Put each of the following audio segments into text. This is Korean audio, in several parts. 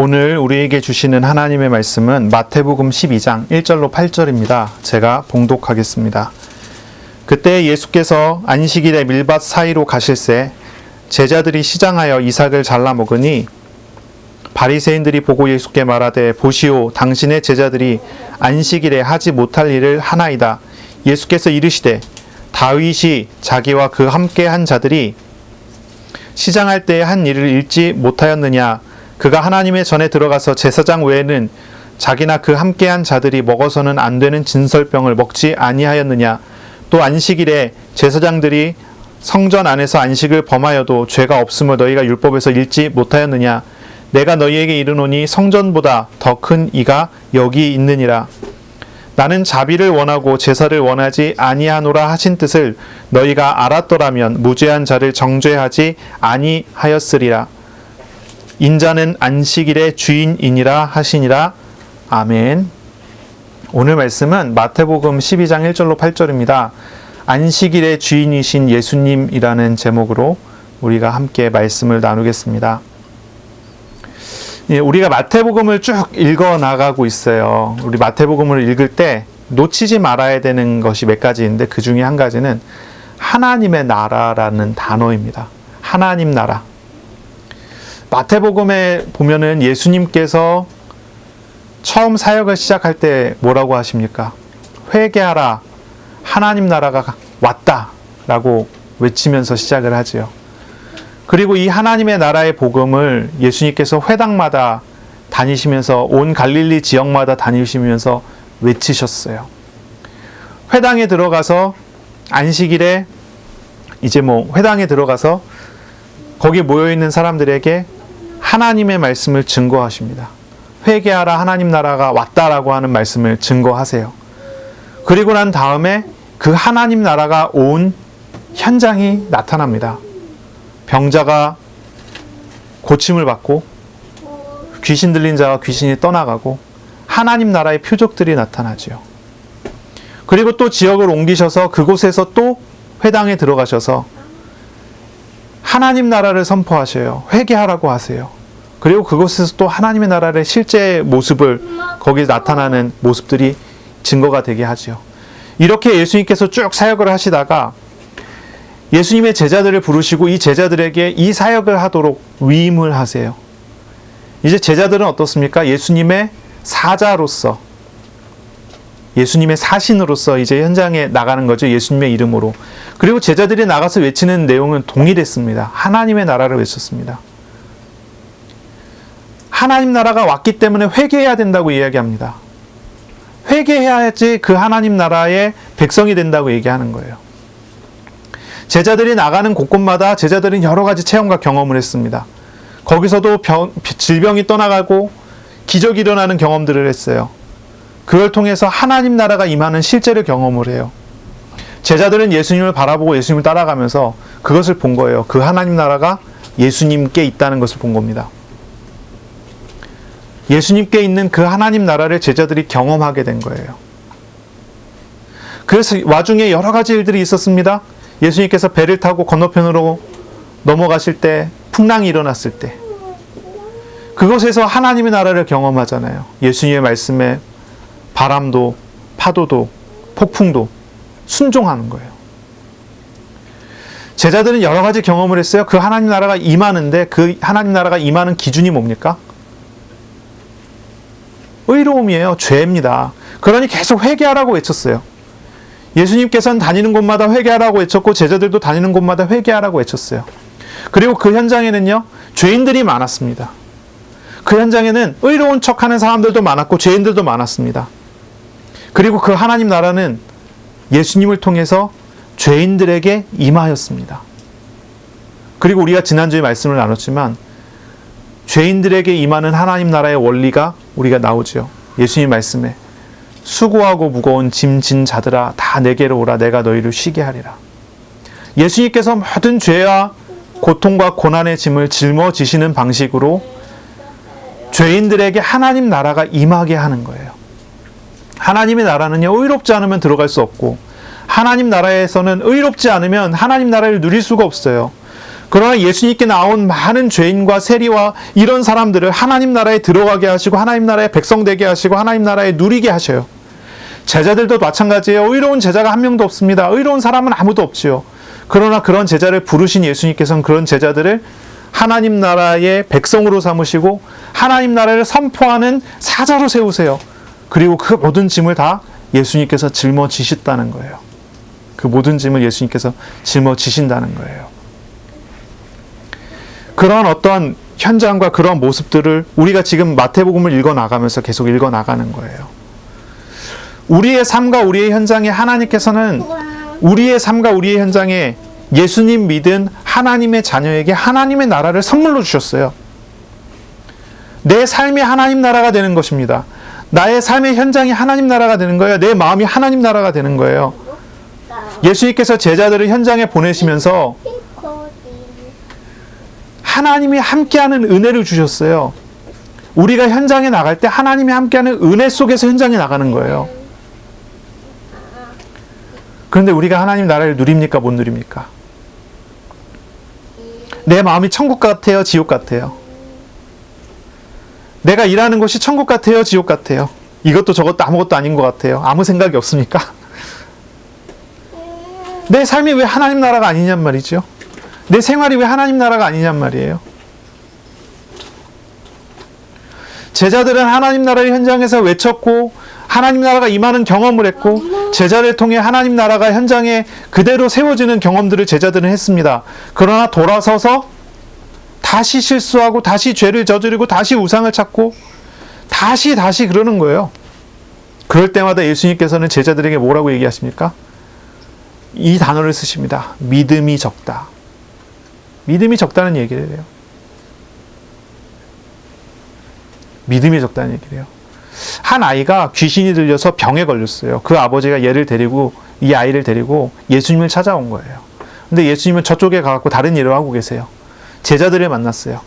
오늘 우리에게 주시는 하나님의 말씀은 마태복음 12장 1절로 8절입니다. 제가 봉독하겠습니다. 그때 예수께서 안식일에 밀밭 사이로 가실새 제자들이 시장하여 이삭을 잘라 먹으니 바리새인들이 보고 예수께 말하되 보시오 당신의 제자들이 안식일에 하지 못할 일을 하나이다. 예수께서 이르시되 다윗이 자기와 그 함께 한 자들이 시장할 때에 한 일을 읽지 못하였느냐. 그가 하나님의 전에 들어가서 제사장 외에는 자기나 그 함께한 자들이 먹어서는 안 되는 진설병을 먹지 아니하였느냐. 또 안식일에 제사장들이 성전 안에서 안식을 범하여도 죄가 없음을 너희가 율법에서 읽지 못하였느냐. 내가 너희에게 이르노니 성전보다 더 큰 이가 여기 있느니라. 나는 자비를 원하고 제사를 원하지 아니하노라 하신 뜻을 너희가 알았더라면 무죄한 자를 정죄하지 아니하였으리라. 인자는 안식일의 주인이니라 하시니라. 아멘. 오늘 말씀은 마태복음 12장 1절로 8절입니다. 안식일의 주인이신 예수님이라는 제목으로 우리가 함께 말씀을 나누겠습니다. 우리가 마태복음을 쭉 읽어 나가고 있어요. 우리 마태복음을 읽을 때 놓치지 말아야 되는 것이 몇 가지 있는데 그 중에 한 가지는 하나님의 나라라는 단어입니다. 하나님 나라. 마태복음에 보면은 예수님께서 처음 사역을 시작할 때 뭐라고 하십니까? 회개하라, 하나님 나라가 왔다 라고 외치면서 시작을 하지요. 그리고 이 하나님의 나라의 복음을 예수님께서 회당마다 다니시면서 온 갈릴리 지역마다 다니시면서 외치셨어요. 회당에 들어가서 안식일에 회당에 들어가서 거기 모여있는 사람들에게 하나님의 말씀을 증거하십니다. 회개하라 하나님 나라가 왔다라고 하는 말씀을 증거하세요. 그리고 난 다음에 그 하나님 나라가 온 현장이 나타납니다. 병자가 고침을 받고 귀신 들린 자가 귀신이 떠나가고 하나님 나라의 표적들이 나타나지요. 그리고 또 지역을 옮기셔서 그곳에서 또 회당에 들어가셔서 하나님 나라를 선포하셔요. 회개하라고 하세요. 그리고 그곳에서 또 하나님의 나라의 실제 모습을 거기에 나타나는 모습들이 증거가 되게 하죠. 이렇게 예수님께서 쭉 사역을 하시다가 예수님의 제자들을 부르시고 이 제자들에게 이 사역을 하도록 위임을 하세요. 이제 제자들은 어떻습니까? 예수님의 사자로서, 예수님의 사신으로서 이제 현장에 나가는 거죠. 예수님의 이름으로. 그리고 제자들이 나가서 외치는 내용은 동일했습니다. 하나님의 나라를 외쳤습니다. 하나님 나라가 왔기 때문에 회개해야 된다고 이야기합니다. 회개해야지 그 하나님 나라의 백성이 된다고 얘기하는 거예요. 제자들이 나가는 곳곳마다 제자들은 여러 가지 체험과 경험을 했습니다. 거기서도 질병이 떠나가고 기적이 일어나는 경험들을 했어요. 그걸 통해서 하나님 나라가 임하는 실제를 경험을 해요. 제자들은 예수님을 바라보고 예수님을 따라가면서 그것을 본 거예요. 그 하나님 나라가 예수님께 있다는 것을 본 겁니다. 예수님께 있는 그 하나님 나라를 제자들이 경험하게 된 거예요. 그래서 와중에 여러 가지 일들이 있었습니다. 예수님께서 배를 타고 건너편으로 넘어가실 때, 풍랑이 일어났을 때 그곳에서 하나님의 나라를 경험하잖아요. 예수님의 말씀에 바람도, 파도도, 폭풍도 순종하는 거예요. 제자들은 여러 가지 경험을 했어요. 그 하나님 나라가 임하는데 그 하나님 나라가 임하는 기준이 뭡니까? 의로움이에요. 죄입니다. 그러니 계속 회개하라고 외쳤어요. 예수님께서는 다니는 곳마다 회개하라고 외쳤고 제자들도 다니는 곳마다 회개하라고 외쳤어요. 그리고 그 현장에는요, 죄인들이 많았습니다. 그 현장에는 의로운 척하는 사람들도 많았고 죄인들도 많았습니다. 그리고 그 하나님 나라는 예수님을 통해서 죄인들에게 임하였습니다. 그리고 우리가 지난주에 말씀을 나눴지만 죄인들에게 임하는 하나님 나라의 원리가 우리가 나오죠. 예수님 말씀에 수고하고 무거운 짐 진 자들아 다 내게로 오라 내가 너희를 쉬게 하리라. 예수님께서 모든 죄와 고통과 고난의 짐을 짊어지시는 방식으로 죄인들에게 하나님 나라가 임하게 하는 거예요. 하나님의 나라는요, 의롭지 않으면 들어갈 수 없고 하나님 나라에서는 의롭지 않으면 하나님 나라를 누릴 수가 없어요. 그러나 예수님께 나온 많은 죄인과 세리와 이런 사람들을 하나님 나라에 들어가게 하시고 하나님 나라의 백성 되게 하시고 하나님 나라에 누리게 하셔요. 제자들도 마찬가지예요. 의로운 제자가 한 명도 없습니다. 의로운 사람은 아무도 없지요. 그러나 그런 제자를 부르신 예수님께서는 그런 제자들을 하나님 나라의 백성으로 삼으시고 하나님 나라를 선포하는 사자로 세우세요. 그리고 그 모든 짐을 다 예수님께서 짊어지셨다는 거예요. 그 모든 짐을 예수님께서 짊어지신다는 거예요. 그런 어떤 현장과 그런 모습들을 우리가 지금 마태복음을 읽어나가면서 계속 읽어나가는 거예요. 우리의 삶과 우리의 현장에 하나님께서는 우리의 삶과 우리의 현장에 예수님 믿은 하나님의 자녀에게 하나님의 나라를 선물로 주셨어요. 내 삶이 하나님 나라가 되는 것입니다. 나의 삶의 현장이 하나님 나라가 되는 거예요. 내 마음이 하나님 나라가 되는 거예요. 예수님께서 제자들을 현장에 보내시면서 하나님이 함께하는 은혜를 주셨어요. 우리가 현장에 나갈 때 하나님이 함께하는 은혜 속에서 현장에 나가는 거예요. 그런데 우리가 하나님 나라를 누립니까? 못 누립니까? 내 마음이 천국 같아요? 지옥 같아요? 내가 일하는 곳이 천국 같아요? 지옥 같아요? 이것도 저것도 아무것도 아닌 것 같아요? 아무 생각이 없습니까? 내 삶이 왜 하나님 나라가 아니냔 말이죠. 내 생활이 왜 하나님 나라가 아니냔 말이에요. 제자들은 하나님 나라의 현장에서 외쳤고 하나님 나라가 임하는 경험을 했고 제자를 통해 하나님 나라가 현장에 그대로 세워지는 경험들을 제자들은 했습니다. 그러나 돌아서서 다시 실수하고 다시 죄를 저지르고 다시 우상을 찾고 다시 그러는 거예요. 그럴 때마다 예수님께서는 제자들에게 뭐라고 얘기하십니까? 이 단어를 쓰십니다. 믿음이 적다. 믿음이 적다는 얘기를 해요. 믿음이 적다는 얘기를 해요. 한 아이가 귀신이 들려서 병에 걸렸어요. 그 아버지가 이 아이를 데리고 예수님을 찾아온 거예요. 근데 예수님은 저쪽에 가서 다른 일을 하고 계세요. 제자들을 만났어요.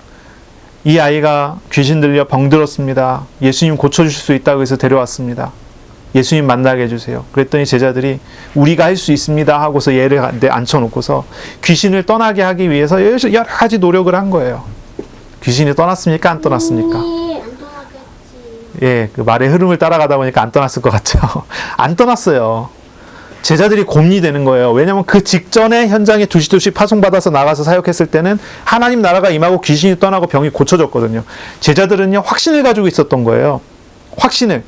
이 아이가 귀신 들려 병들었습니다. 예수님 고쳐주실 수 있다고 해서 데려왔습니다. 예수님 만나게 해주세요. 그랬더니 제자들이 우리가 할 수 있습니다 하고서 얘를 앉혀놓고서 귀신을 떠나게 하기 위해서 여러 가지 노력을 한 거예요. 귀신이 떠났습니까? 안 떠났습니까? 예, 그 말의 흐름을 따라가다 보니까 안 떠났을 것 같죠. 안 떠났어요. 제자들이 곰이 되는 거예요. 왜냐하면 그 직전에 현장에 두시두시 파송받아서 나가서 사역했을 때는 하나님 나라가 임하고 귀신이 떠나고 병이 고쳐졌거든요. 제자들은요, 확신을 가지고 있었던 거예요. 확신을.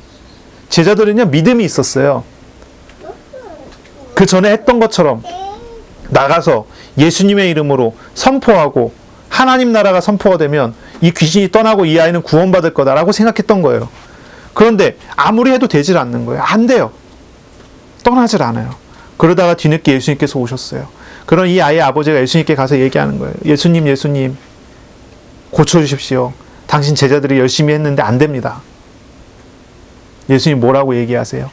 제자들은요, 믿음이 있었어요. 그 전에 했던 것처럼 나가서 예수님의 이름으로 선포하고 하나님 나라가 선포가 되면 이 귀신이 떠나고 이 아이는 구원받을 거다라고 생각했던 거예요. 그런데 아무리 해도 되질 않는 거예요. 안 돼요. 떠나질 않아요. 그러다가 뒤늦게 예수님께서 오셨어요. 그런 이 아이의 아버지가 예수님께 가서 얘기하는 거예요. 예수님 고쳐주십시오. 당신 제자들이 열심히 했는데 안 됩니다. 예수님 뭐라고 얘기하세요?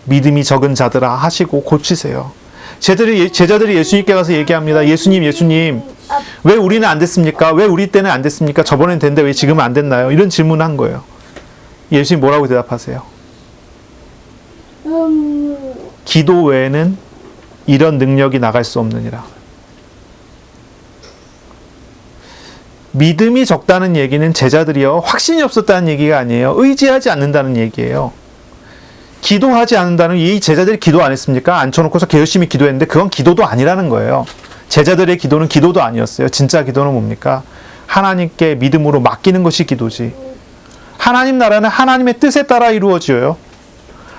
믿음이 적은 자들아 하시고 고치세요. 제자들이 예수님께 가서 얘기합니다. 예수님 왜 우리는 안 됐습니까? 왜 우리 때는 안 됐습니까? 저번엔 됐는데 왜 지금은 안 됐나요? 이런 질문을 한 거예요. 예수님 뭐라고 대답하세요? 기도 외에는 이런 능력이 나갈 수 없느니라. 믿음이 적다는 얘기는 제자들이요, 확신이 없었다는 얘기가 아니에요. 의지하지 않는다는 얘기예요. 기도하지 않는다는, 이 제자들이 기도 안 했습니까? 앉혀놓고서 열심히 기도했는데 그건 기도도 아니라는 거예요. 제자들의 기도는 기도도 아니었어요. 진짜 기도는 뭡니까? 하나님께 믿음으로 맡기는 것이 기도지. 하나님 나라는 하나님의 뜻에 따라 이루어져요.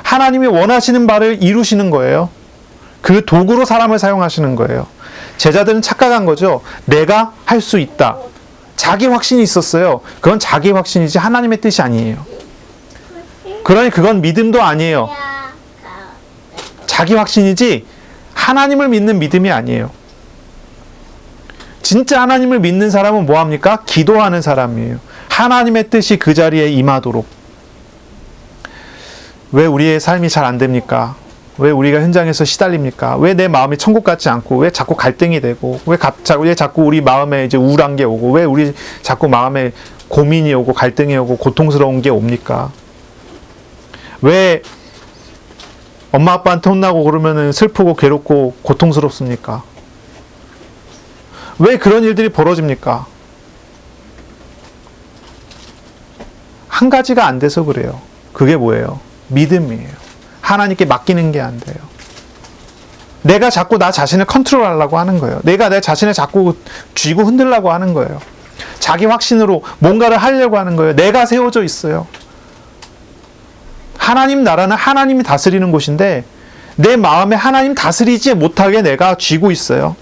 하나님이 원하시는 바를 이루시는 거예요. 그 도구로 사람을 사용하시는 거예요. 제자들은 착각한 거죠. 내가 할 수 있다. 자기 확신이 있었어요. 그건 자기 확신이지 하나님의 뜻이 아니에요. 그러니 그건 믿음도 아니에요. 자기 확신이지 하나님을 믿는 믿음이 아니에요. 진짜 하나님을 믿는 사람은 뭐합니까? 기도하는 사람이에요. 하나님의 뜻이 그 자리에 임하도록. 왜 우리의 삶이 잘 안 됩니까? 왜 우리가 현장에서 시달립니까? 왜 내 마음이 천국 같지 않고, 왜 자꾸 갈등이 되고, 왜 자꾸 우리 마음에 이제 우울한 게 오고, 왜 우리 자꾸 마음에 고민이 오고, 갈등이 오고, 고통스러운 게 옵니까? 왜 엄마 아빠한테 혼나고 그러면은 슬프고 괴롭고 고통스럽습니까? 왜 그런 일들이 벌어집니까? 한 가지가 안 돼서 그래요. 그게 뭐예요? 믿음이에요. 하나님께 맡기는 게 안 돼요. 내가 자꾸 나 자신을 컨트롤하려고 하는 거예요. 내가 내 자신을 자꾸 쥐고 흔들려고 하는 거예요. 자기 확신으로 뭔가를 하려고 하는 거예요. 내가 세워져 있어요. 하나님 나라는 하나님이 다스리는 곳인데 내 마음에 하나님 다스리지 못하게 내가 쥐고 있어요.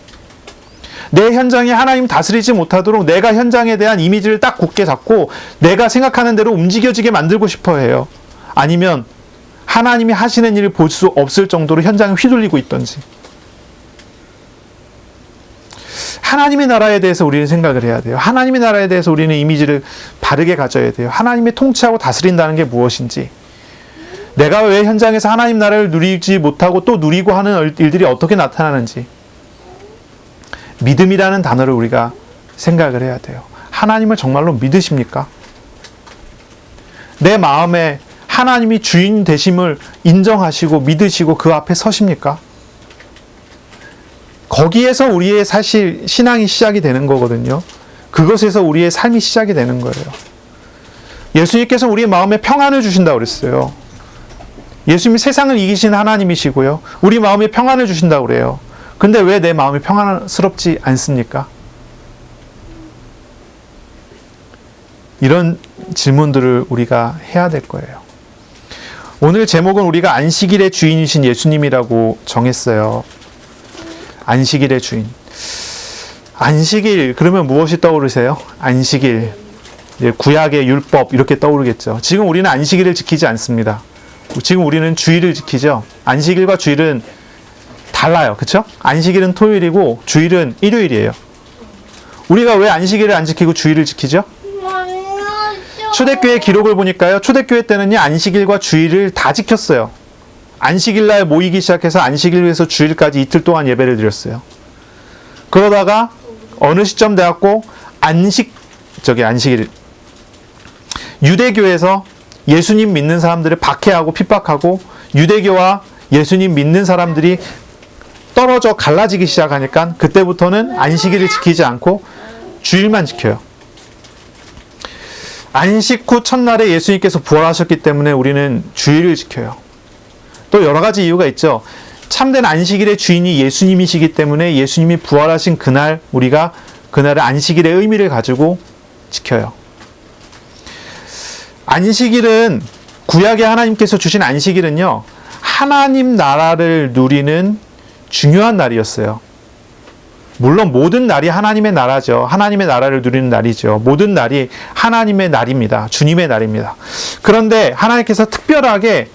내 현장에 하나님 다스리지 못하도록 내가 현장에 대한 이미지를 딱 굳게 잡고 내가 생각하는 대로 움직여지게 만들고 싶어 해요. 아니면 하나님이 하시는 일을 볼 수 없을 정도로 현장을 휘둘리고 있던지. 하나님의 나라에 대해서 우리는 생각을 해야 돼요. 하나님의 나라에 대해서 우리는 이미지를 바르게 가져야 돼요. 하나님이 통치하고 다스린다는 게 무엇인지, 내가 왜 현장에서 하나님 나라를 누리지 못하고 또 누리고 하는 일들이 어떻게 나타나는지, 믿음이라는 단어를 우리가 생각을 해야 돼요. 하나님을 정말로 믿으십니까? 내 마음에 하나님이 주인 되심을 인정하시고 믿으시고 그 앞에 서십니까? 거기에서 우리의 사실 신앙이 시작이 되는 거거든요. 그것에서 우리의 삶이 시작이 되는 거예요. 예수님께서 우리의 마음에 평안을 주신다고 그랬어요. 예수님이 세상을 이기신 하나님이시고요. 우리 마음에 평안을 주신다고 그래요. 근데 왜 내 마음이 평안스럽지 않습니까? 이런 질문들을 우리가 해야 될 거예요. 오늘 제목은 우리가 안식일의 주인이신 예수님이라고 정했어요. 안식일의 주인. 안식일 그러면 무엇이 떠오르세요? 안식일, 구약의 율법 이렇게 떠오르겠죠. 지금 우리는 안식일을 지키지 않습니다. 지금 우리는 주일을 지키죠. 안식일과 주일은 달라요. 그렇죠? 안식일은 토요일이고 주일은 일요일이에요. 우리가 왜 안식일을 안 지키고 주일을 지키죠? 초대교회 기록을 보니까요. 초대교회 때는요. 안식일과 주일을 다 지켰어요. 안식일날 모이기 시작해서 안식일에서 주일까지 이틀 동안 예배를 드렸어요. 그러다가 어느 시점 돼갖고 안식일 유대교에서 예수님 믿는 사람들을 박해하고 핍박하고 유대교와 예수님 믿는 사람들이 떨어져 갈라지기 시작하니까 그때부터는 안식일을 지키지 않고 주일만 지켜요. 안식 후 첫날에 예수님께서 부활하셨기 때문에 우리는 주일을 지켜요. 또 여러 가지 이유가 있죠. 참된 안식일의 주인이 예수님이시기 때문에 예수님이 부활하신 그날 우리가 그날의 안식일의 의미를 가지고 지켜요. 안식일은 구약의 하나님께서 주신 안식일은요. 하나님 나라를 누리는 중요한 날이었어요. 물론 모든 날이 하나님의 나라죠. 하나님의 나라를 누리는 날이죠. 모든 날이 하나님의 날입니다. 주님의 날입니다. 그런데 하나님께서 특별하게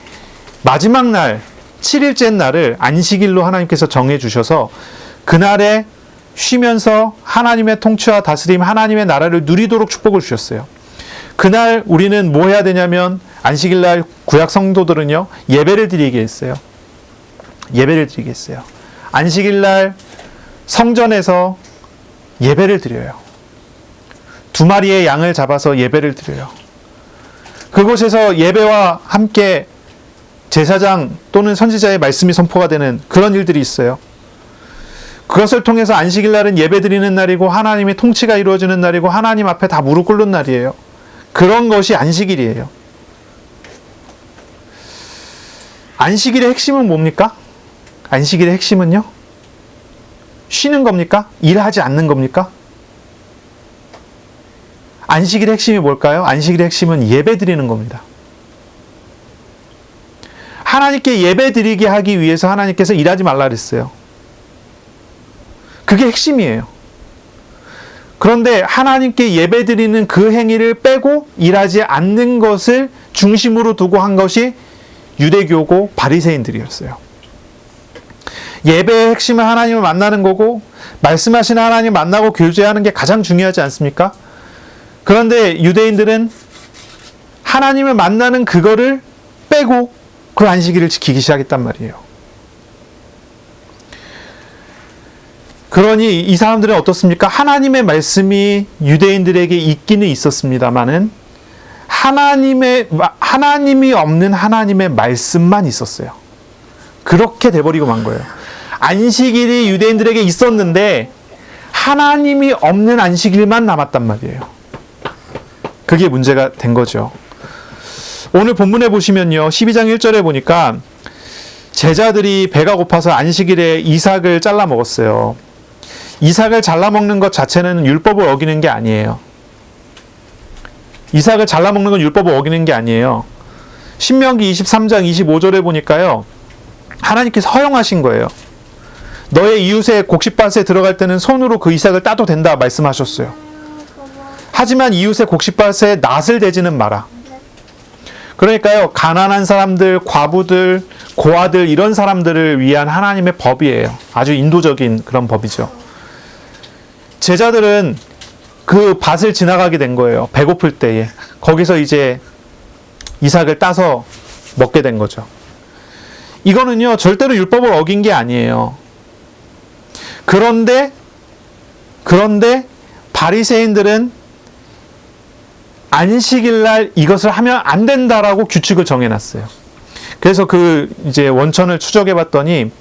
마지막 날, 7일째 날을 안식일로 하나님께서 정해 주셔서 그날에 쉬면서 하나님의 통치와 다스림, 하나님의 나라를 누리도록 축복을 주셨어요. 그날 우리는 뭐 해야 되냐면 안식일 날 구약 성도들은요. 예배를 드리게 했어요. 예배를 드리게 했어요. 안식일 날 성전에서 예배를 드려요. 2마리의 양을 잡아서 예배를 드려요. 그곳에서 예배와 함께 제사장 또는 선지자의 말씀이 선포가 되는 그런 일들이 있어요. 그것을 통해서 안식일 날은 예배 드리는 날이고 하나님의 통치가 이루어지는 날이고 하나님 앞에 다 무릎 꿇는 날이에요. 그런 것이 안식일이에요. 안식일의 핵심은 뭡니까? 안식일의 핵심은요? 쉬는 겁니까? 일하지 않는 겁니까? 안식일의 핵심이 뭘까요? 안식일의 핵심은 예배 드리는 겁니다. 하나님께 예배 드리게 하기 위해서 하나님께서 일하지 말라 그랬어요. 그게 핵심이에요. 그런데 하나님께 예배 드리는 그 행위를 빼고 일하지 않는 것을 중심으로 두고 한 것이 유대교고 바리새인들이었어요. 예배의 핵심은 하나님을 만나는 거고 말씀하시는 하나님 만나고 교제하는 게 가장 중요하지 않습니까? 그런데 유대인들은 하나님을 만나는 그거를 빼고 그 안식일을 지키기 시작했단 말이에요. 그러니 이 사람들은 어떻습니까? 하나님의 말씀이 유대인들에게 있기는 있었습니다마는 하나님이 없는 하나님의 말씀만 있었어요. 그렇게 돼버리고 만 거예요. 안식일이 유대인들에게 있었는데 하나님이 없는 안식일만 남았단 말이에요. 그게 문제가 된 거죠. 오늘 본문에 보시면요, 12장 1절에 보니까 제자들이 배가 고파서 안식일에 이삭을 잘라 먹었어요. 이삭을 잘라 먹는 것 자체는 율법을 어기는 게 아니에요. 이삭을 잘라 먹는 건 율법을 어기는 게 아니에요. 신명기 23장 25절에 보니까요, 하나님께서 허용하신 거예요. 너의 이웃의 곡식밭에 들어갈 때는 손으로 그 이삭을 따도 된다 말씀하셨어요. 하지만 이웃의 곡식밭에 낫을 대지는 마라. 그러니까요, 가난한 사람들, 과부들, 고아들, 이런 사람들을 위한 하나님의 법이에요. 아주 인도적인 그런 법이죠. 제자들은 그 밭을 지나가게 된 거예요. 배고플 때에. 거기서 이제 이삭을 따서 먹게 된 거죠. 이거는요, 절대로 율법을 어긴 게 아니에요. 그런데 바리새인들은 안식일 날 이것을 하면 안 된다라고 규칙을 정해놨어요. 그래서 그 이제 원천을 추적해 봤더니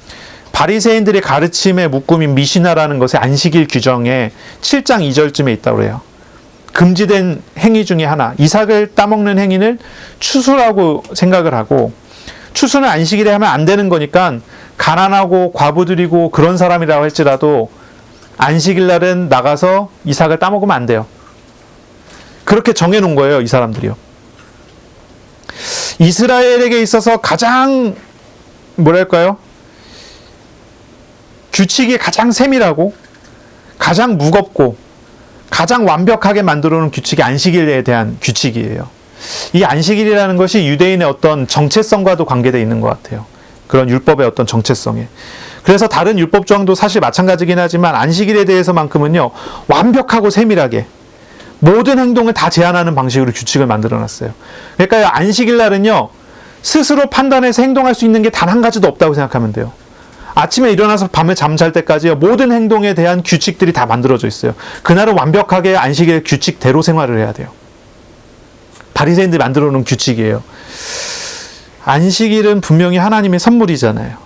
바리새인들의 가르침의 묶음인 미시나라는 것의 안식일 규정에 7장 2절쯤에 있다고 해요. 금지된 행위 중에 하나, 이삭을 따먹는 행위는 추수라고 생각을 하고, 추수는 안식일에 하면 안 되는 거니까 가난하고 과부들이고 그런 사람이라고 할지라도 안식일 날은 나가서 이삭을 따먹으면 안 돼요. 그렇게 정해놓은 거예요, 이 사람들이요. 이스라엘에게 있어서 가장 뭐랄까요? 규칙이 가장 세밀하고 가장 무겁고 가장 완벽하게 만들어 놓은 규칙이 안식일에 대한 규칙이에요. 이 안식일이라는 것이 유대인의 어떤 정체성과도 관계되어 있는 것 같아요. 그런 율법의 어떤 정체성에. 그래서 다른 율법 조항도 사실 마찬가지긴 하지만 안식일에 대해서만큼은요, 완벽하고 세밀하게 모든 행동을 다 제한하는 방식으로 규칙을 만들어 놨어요. 그러니까 안식일 날은요, 스스로 판단해서 행동할 수 있는 게 단 한 가지도 없다고 생각하면 돼요. 아침에 일어나서 밤에 잠잘 때까지요, 모든 행동에 대한 규칙들이 다 만들어져 있어요. 그날은 완벽하게 안식일 규칙대로 생활을 해야 돼요. 바리새인들이 만들어 놓은 규칙이에요. 안식일은 분명히 하나님의 선물이잖아요.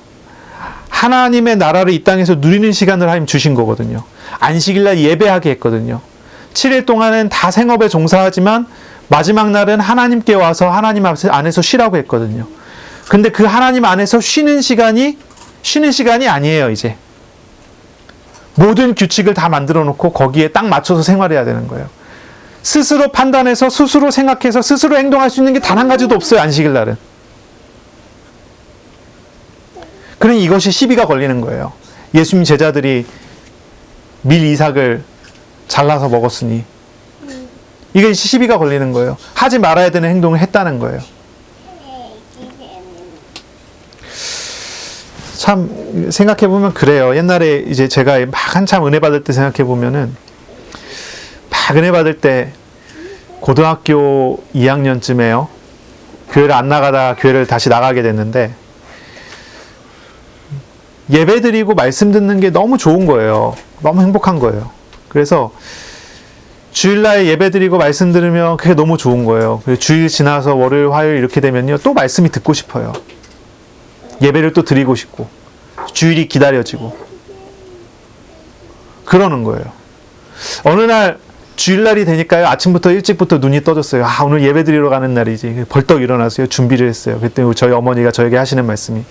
하나님의 나라를 이 땅에서 누리는 시간을 하나님 주신 거거든요. 안식일날 예배하게 했거든요. 7일 동안은 다 생업에 종사하지만 마지막 날은 하나님께 와서 하나님 안에서 쉬라고 했거든요. 근데 그 하나님 안에서 쉬는 시간이 아니에요, 이제. 모든 규칙을 다 만들어 놓고 거기에 딱 맞춰서 생활해야 되는 거예요. 스스로 판단해서, 스스로 생각해서, 스스로 행동할 수 있는 게 단 한 가지도 없어요, 안식일 날은. 그러니 이것이 시비가 걸리는 거예요. 예수님 제자들이 밀 이삭을 잘라서 먹었으니 이게 시비가 걸리는 거예요. 하지 말아야 되는 행동을 했다는 거예요. 참 생각해보면 그래요. 옛날에 이제 제가 막 한참 은혜 받을 때 생각해보면은 막 은혜 받을 때 고등학교 2학년쯤에요. 교회를 안 나가다 교회를 다시 나가게 됐는데 예배 드리고 말씀 듣는 게 너무 좋은 거예요. 너무 행복한 거예요. 그래서 주일날 예배 드리고 말씀 들으면 그게 너무 좋은 거예요. 주일 지나서 월요일, 화요일 이렇게 되면요, 또 말씀이 듣고 싶어요. 예배를 또 드리고 싶고 주일이 기다려지고 그러는 거예요. 어느 날 주일날이 되니까요, 아침부터 일찍부터 눈이 떠졌어요. 아, 오늘 예배 드리러 가는 날이지. 벌떡 일어나서요, 준비를 했어요. 그때 저희 어머니가 저에게 하시는 말씀이,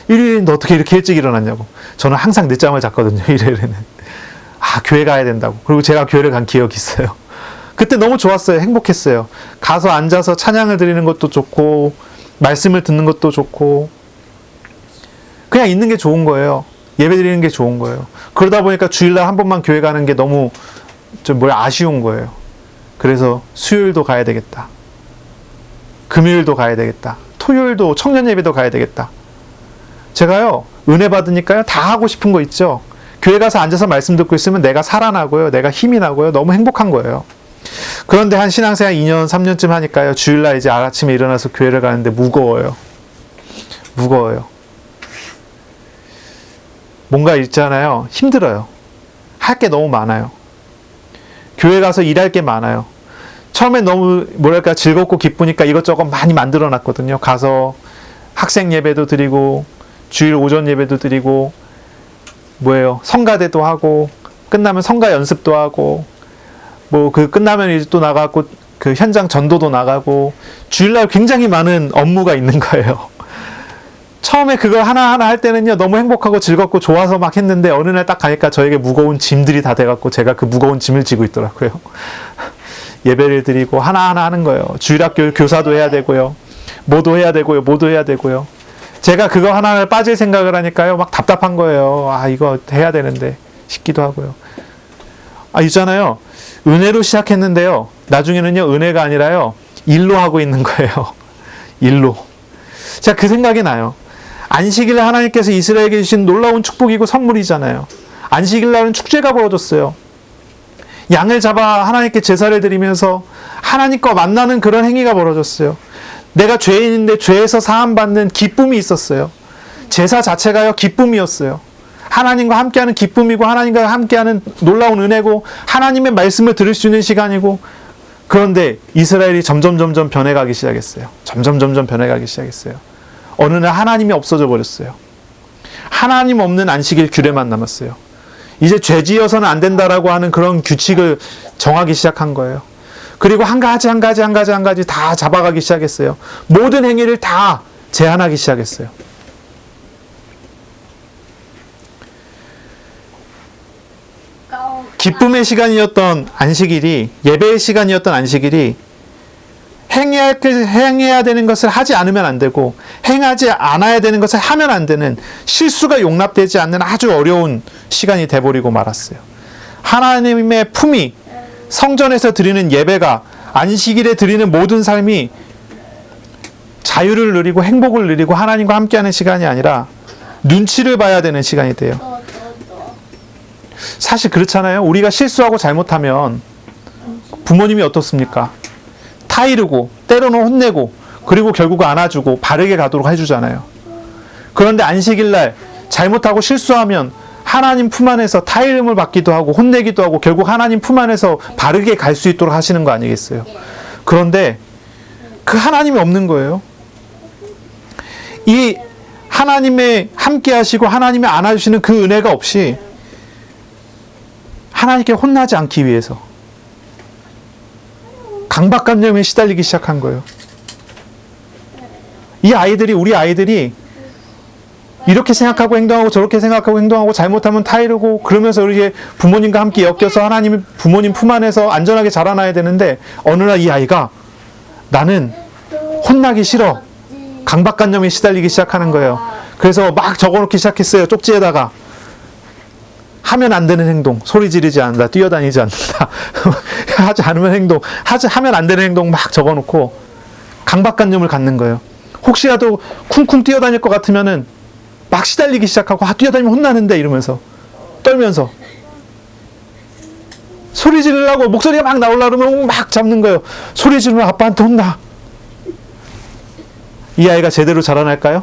일요일에 너 어떻게 이렇게 일찍 일어났냐고. 저는 항상 늦잠을 잤거든요, 일요일에는. 아, 교회 가야 된다고. 그리고 제가 교회를 간 기억이 있어요. 그때 너무 좋았어요. 행복했어요. 가서 앉아서 찬양을 드리는 것도 좋고 말씀을 듣는 것도 좋고 그냥 있는 게 좋은 거예요. 예배 드리는 게 좋은 거예요. 그러다 보니까 주일날 한 번만 교회 가는 게 너무 아쉬운 거예요. 그래서 수요일도 가야 되겠다. 금요일도 가야 되겠다. 토요일도 청년 예배도 가야 되겠다. 제가요, 은혜 받으니까요, 다 하고 싶은 거 있죠. 교회 가서 앉아서 말씀 듣고 있으면 내가 살아나고요, 내가 힘이 나고요, 너무 행복한 거예요. 그런데 한 신앙생활 2년, 3년쯤 하니까요, 주일날 이제 아침에 일어나서 교회를 가는데 무거워요. 뭔가 있잖아요. 힘들어요. 할 게 너무 많아요. 교회 가서 일할 게 많아요. 처음엔 너무 즐겁고 기쁘니까 이것저것 많이 만들어 놨거든요. 가서 학생 예배도 드리고 주일 오전 예배도 드리고 성가대도 하고 끝나면 성가 연습도 하고, 뭐 그 끝나면 이제 또 나가고 그 현장 전도도 나가고 주일날 굉장히 많은 업무가 있는 거예요. 처음에 그걸 하나하나 할 때는요, 너무 행복하고 즐겁고 좋아서 막 했는데, 어느 날 딱 가니까 저에게 무거운 짐들이 다 돼갖고 제가 그 무거운 짐을 지고 있더라고요. 예배를 드리고 하나하나 하는 거예요. 주일학교 교사도 해야 되고요. 뭐도 해야 되고요. 뭐도 해야 되고요. 제가 그거 하나를 빠질 생각을 하니까요, 막 답답한 거예요. 아, 이거 해야 되는데 싶기도 하고요. 아, 있잖아요. 은혜로 시작했는데요, 나중에는요, 은혜가 아니라요, 일로 하고 있는 거예요. 일로. 제가 그 생각이 나요. 안식일에 하나님께서 이스라엘에게 주신 놀라운 축복이고 선물이잖아요. 안식일 날은 축제가 벌어졌어요. 양을 잡아 하나님께 제사를 드리면서 하나님과 만나는 그런 행위가 벌어졌어요. 내가 죄인인데 죄에서 사함받는 기쁨이 있었어요. 제사 자체가요, 기쁨이었어요. 하나님과 함께하는 기쁨이고, 하나님과 함께하는 놀라운 은혜고, 하나님의 말씀을 들을 수 있는 시간이고. 그런데 이스라엘이 점점 변해가기 시작했어요. 점점 변해가기 시작했어요. 어느 날 하나님이 없어져 버렸어요. 하나님 없는 안식일 규례만 남았어요. 이제 죄지어서는 안 된다라고 하는 그런 규칙을 정하기 시작한 거예요. 그리고 한 가지 다 잡아가기 시작했어요. 모든 행위를 다 제한하기 시작했어요. 기쁨의 시간이었던 안식일이, 예배의 시간이었던 안식일이 행해야 되는 것을 하지 않으면 안 되고, 행하지 않아야 되는 것을 하면 안 되는, 실수가 용납되지 않는 아주 어려운 시간이 돼버리고 말았어요. 하나님의 품이, 성전에서 드리는 예배가, 안식일에 드리는 모든 삶이 자유를 누리고 행복을 누리고 하나님과 함께하는 시간이 아니라 눈치를 봐야 되는 시간이 돼요. 사실 그렇잖아요. 우리가 실수하고 잘못하면 부모님이 어떻습니까? 타이르고, 때로는 혼내고, 그리고 결국 안아주고 바르게 가도록 해주잖아요. 그런데 안식일날 잘못하고 실수하면 하나님 품 안에서 타이름을 받기도 하고 혼내기도 하고 결국 하나님 품 안에서 바르게 갈 수 있도록 하시는 거 아니겠어요? 그런데 그 하나님이 없는 거예요. 이 하나님의 함께 하시고 하나님의 안아주시는 그 은혜가 없이 하나님께 혼나지 않기 위해서 강박관념에 시달리기 시작한 거예요. 우리 아이들이 이렇게 생각하고 행동하고 저렇게 생각하고 행동하고 잘못하면 타이르고 그러면서 우리 부모님과 함께 엮여서 하나님 부모님 품 안에서 안전하게 자라나야 되는데 어느 날 이 아이가 나는 혼나기 싫어. 강박관념에 시달리기 시작하는 거예요. 그래서 막 적어놓기 시작했어요. 쪽지에다가. 하면 안 되는 행동, 소리 지르지 않는다, 뛰어다니지 않는다, 하지 않으면 행동, 하면 안 되는 행동 막 적어놓고 강박관념을 갖는 거예요. 혹시라도 쿵쿵 뛰어다닐 것 같으면은 막 시달리기 시작하고 뛰어다니면 혼나는데 이러면서 떨면서 소리 지르려고 목소리가 막 나오려고 그러면 막 잡는 거예요. 소리 지르면 아빠한테 혼나. 이 아이가 제대로 자라날까요?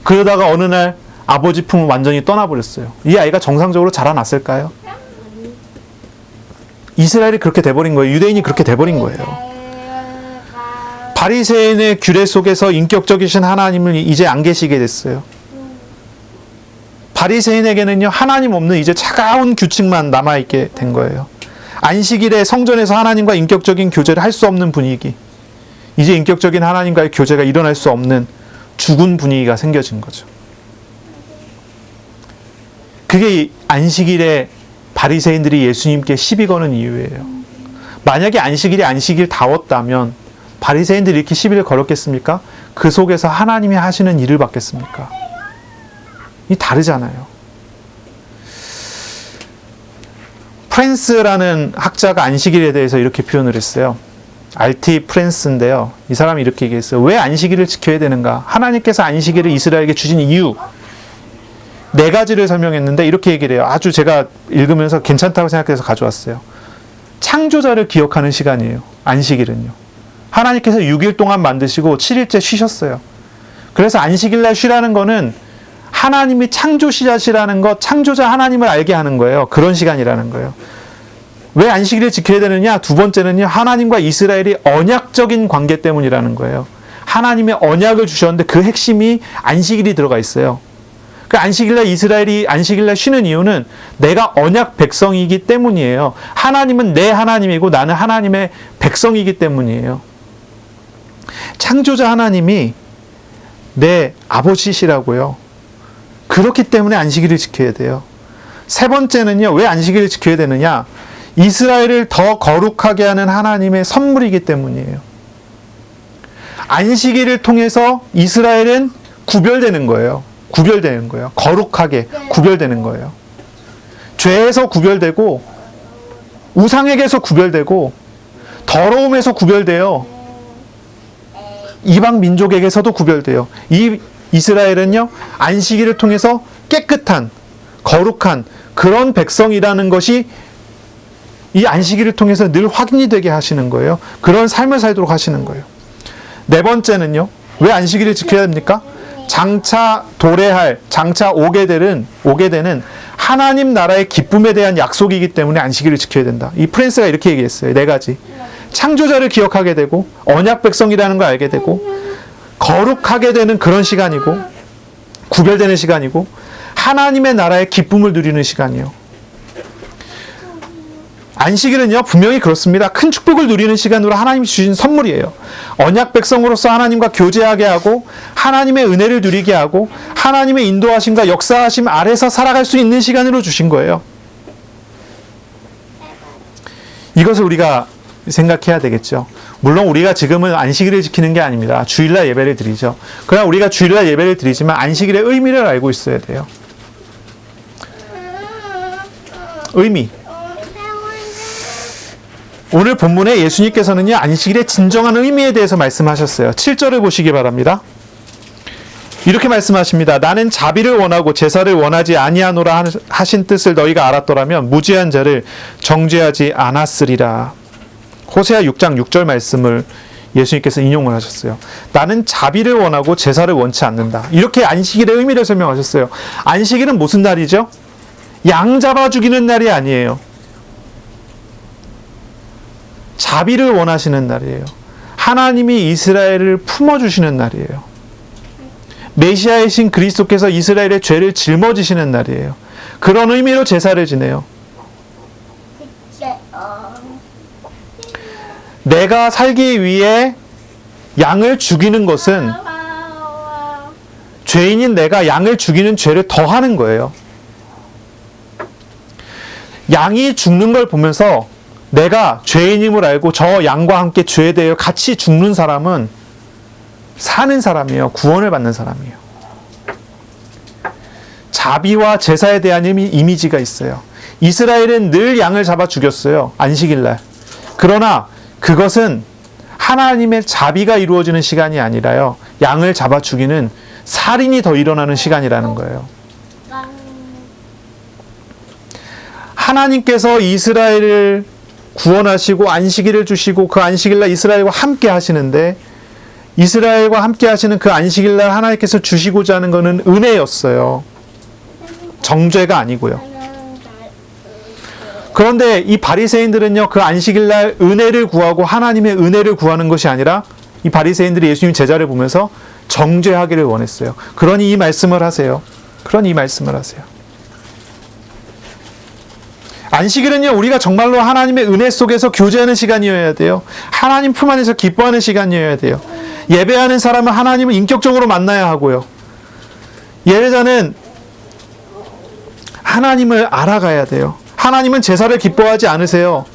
그러다가 어느 날 아버지 품을 완전히 떠나버렸어요. 이 아이가 정상적으로 자라났을까요? 이스라엘이 그렇게 돼버린 거예요. 유대인이 그렇게 돼버린 거예요. 바리새인의 규례 속에서 인격적이신 하나님을 이제 안 계시게 됐어요. 바리새인에게는요, 하나님 없는 이제 차가운 규칙만 남아있게 된 거예요. 안식일에 성전에서 하나님과 인격적인 교제를 할 수 없는 분위기. 이제 인격적인 하나님과의 교제가 일어날 수 없는 죽은 분위기가 생겨진 거죠. 그게 안식일에 바리새인들이 예수님께 시비 거는 이유예요. 만약에 안식일이 안식일다웠다면 바리새인들이 이렇게 시비를 걸었겠습니까? 그 속에서 하나님이 하시는 일을 받겠습니까? 이 다르잖아요. 프랜스라는 학자가 안식일에 대해서 이렇게 표현을 했어요. 알티 프랜스인데요. 이 사람이 이렇게 얘기했어요. 왜 안식일을 지켜야 되는가? 하나님께서 안식일을 이스라엘에게 주신 이유 4가지를 설명했는데 이렇게 얘기를 해요. 아주 제가 읽으면서 괜찮다고 생각해서 가져왔어요. 창조자를 기억하는 시간이에요. 안식일은요. 하나님께서 6일 동안 만드시고 7일째 쉬셨어요. 그래서 안식일날 쉬라는 거는 하나님이 창조시자시라는 것, 창조자 하나님을 알게 하는 거예요. 그런 시간이라는 거예요. 왜 안식일을 지켜야 되느냐? 두 번째는요, 하나님과 이스라엘이 언약적인 관계 때문이라는 거예요. 하나님의 언약을 주셨는데 그 핵심이 안식일이 들어가 있어요. 그 안식일날 이스라엘이 안식일날 쉬는 이유는 내가 언약 백성이기 때문이에요. 하나님은 내 하나님이고 나는 하나님의 백성이기 때문이에요. 창조자 하나님이 내 아버지시라고요. 그렇기 때문에 안식일을 지켜야 돼요. 세 번째는요, 왜 안식일을 지켜야 되느냐? 이스라엘을 더 거룩하게 하는 하나님의 선물이기 때문이에요. 안식일을 통해서 이스라엘은 구별되는 거예요. 구별되는 거예요. 거룩하게 구별되는 거예요. 죄에서 구별되고, 우상에게서 구별되고, 더러움에서 구별돼요. 이방 민족에게서도 구별돼요. 이 이스라엘은요, 안식일을 통해서 깨끗한, 거룩한 그런 백성이라는 것이 이 안식일을 통해서 늘 확인이 되게 하시는 거예요. 그런 삶을 살도록 하시는 거예요. 네 번째는요, 왜 안식일을 지켜야 됩니까? 장차 도래할, 장차 오게 되는 하나님 나라의 기쁨에 대한 약속이기 때문에 안식일을 지켜야 된다. 이 프랜스가 이렇게 얘기했어요. 네 가지. 창조자를 기억하게 되고, 언약 백성이라는 걸 알게 되고, 거룩하게 되는 그런 시간이고, 구별되는 시간이고, 하나님의 나라의 기쁨을 누리는 시간이에요. 안식일은요, 분명히 그렇습니다. 큰 축복을 누리는 시간으로 하나님이 주신 선물이에요. 언약 백성으로서 하나님과 교제하게 하고, 하나님의 은혜를 누리게 하고, 하나님의 인도하심과 역사하심 아래서 살아갈 수 있는 시간으로 주신 거예요. 이것을 우리가 생각해야 되겠죠. 물론 우리가 지금은 안식일을 지키는 게 아닙니다. 주일날 예배를 드리죠. 그러나 우리가 주일날 예배를 드리지만 안식일의 의미를 알고 있어야 돼요. 의미. 오늘 본문에 예수님께서는요, 안식일의 진정한 의미에 대해서 말씀하셨어요. 7절을 보시기 바랍니다. 이렇게 말씀하십니다. 나는 자비를 원하고 제사를 원하지 아니하노라 하신 뜻을 너희가 알았더라면 무죄한 자를 정죄하지 않았으리라. 호세아 6장 6절 말씀을 예수님께서 인용을 하셨어요. 나는 자비를 원하고 제사를 원치 않는다. 이렇게 안식일의 의미를 설명하셨어요. 안식일은 무슨 날이죠? 양 잡아 죽이는 날이 아니에요. 자비를 원하시는 날이에요. 하나님이 이스라엘을 품어주시는 날이에요. 메시아이신 그리스도께서 이스라엘의 죄를 짊어지시는 날이에요. 그런 의미로 제사를 지내요. 내가 살기 위해 양을 죽이는 것은 죄인인 내가 양을 죽이는 죄를 더하는 거예요. 양이 죽는 걸 보면서 내가 죄인임을 알고 저 양과 함께 죄에 대해 같이 죽는 사람은 사는 사람이에요. 구원을 받는 사람이에요. 자비와 제사에 대한 이미지가 있어요. 이스라엘은 늘 양을 잡아 죽였어요. 안식일날. 그러나 그것은 하나님의 자비가 이루어지는 시간이 아니라요, 양을 잡아 죽이는 살인이 더 일어나는 시간이라는 거예요. 하나님께서 이스라엘을 구원하시고 안식일을 주시고 그 안식일날 이스라엘과 함께 하시는데, 이스라엘과 함께 하시는 그 안식일날 하나님께서 주시고자 하는 것은 은혜였어요. 정죄가 아니고요. 그런데 이 바리새인들은요, 그 안식일날 은혜를 구하고 하나님의 은혜를 구하는 것이 아니라 이 바리새인들이 예수님 제자를 보면서 정죄하기를 원했어요. 그러니 이 말씀을 하세요. 안식일은요, 우리가 정말로 하나님의 은혜 속에서 교제하는 시간이어야 돼요. 하나님 품 안에서 기뻐하는 시간이어야 돼요. 예배하는 사람은 하나님을 인격적으로 만나야 하고요. 예배자는 하나님을 알아가야 돼요. 하나님은 제사를 기뻐하지 않으세요.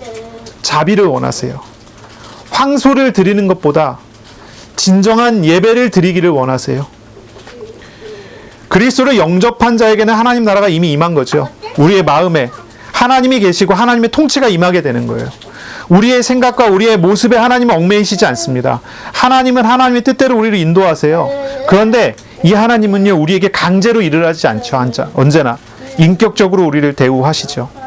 자비를 원하세요. 황소를 드리는 것보다 진정한 예배를 드리기를 원하세요. 그리스도를 영접한 자에게는 하나님 나라가 이미 임한 거죠. 우리의 마음에 하나님이 계시고 하나님의 통치가 임하게 되는 거예요. 우리의 생각과 우리의 모습에 하나님은 얽매이시지 않습니다. 하나님은 하나님의 뜻대로 우리를 인도하세요. 그런데 이 하나님은요, 우리에게 강제로 일을 하지 않죠. 언제나 인격적으로 우리를 대우하시죠.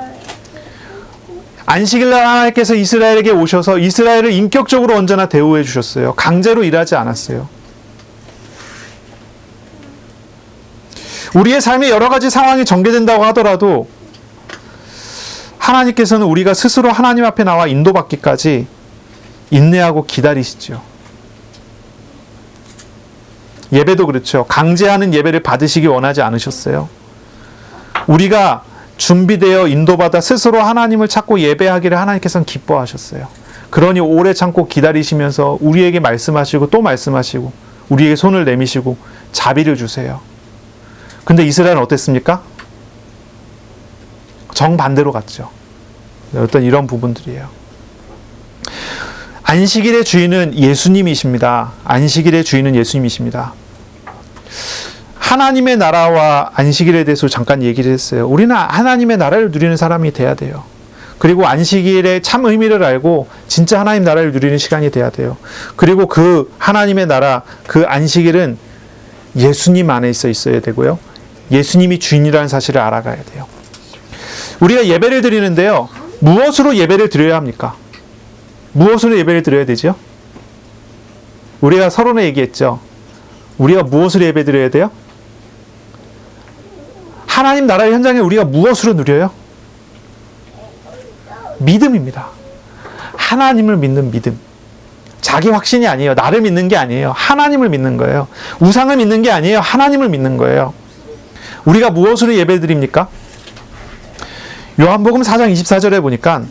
안식일날 하나님께서 이스라엘에게 오셔서 이스라엘을 인격적으로 언제나 대우해 주셨어요. 강제로 일하지 않았어요. 우리의 삶에 여러 가지 상황이 전개된다고 하더라도 하나님께서는 우리가 스스로 하나님 앞에 나와 인도받기까지 인내하고 기다리시죠. 예배도 그렇죠. 강제하는 예배를 받으시기 원하지 않으셨어요. 우리가 준비되어 인도받아 스스로 하나님을 찾고 예배하기를 하나님께서는 기뻐하셨어요. 그러니 오래 참고 기다리시면서 우리에게 말씀하시고 또 말씀하시고 우리에게 손을 내미시고 자비를 주세요. 근데 이스라엘은 어땠습니까? 정반대로 갔죠. 어떤 이런 부분들이에요. 안식일의 주인은 예수님이십니다. 안식일의 주인은 예수님이십니다. 하나님의 나라와 안식일에 대해서 잠깐 얘기를 했어요. 우리는 하나님의 나라를 누리는 사람이 돼야 돼요. 그리고 안식일의 참 의미를 알고 진짜 하나님 나라를 누리는 시간이 돼야 돼요. 그리고 그 하나님의 나라, 그 안식일은 예수님 안에 있어야 되고요. 예수님이 주인이라는 사실을 알아가야 돼요. 우리가 예배를 드리는데요. 무엇으로 예배를 드려야 합니까? 무엇으로 예배를 드려야 되죠? 우리가 서론에 얘기했죠. 우리가 무엇으로 예배 드려야 돼요? 하나님 나라의 현장에 우리가 무엇으로 누려요? 믿음입니다. 하나님을 믿는 믿음. 자기 확신이 아니에요. 나를 믿는 게 아니에요. 하나님을 믿는 거예요. 우상을 믿는 게 아니에요. 하나님을 믿는 거예요. 우리가 무엇으로 예배 드립니까? 요한복음 4장 24절에 보니까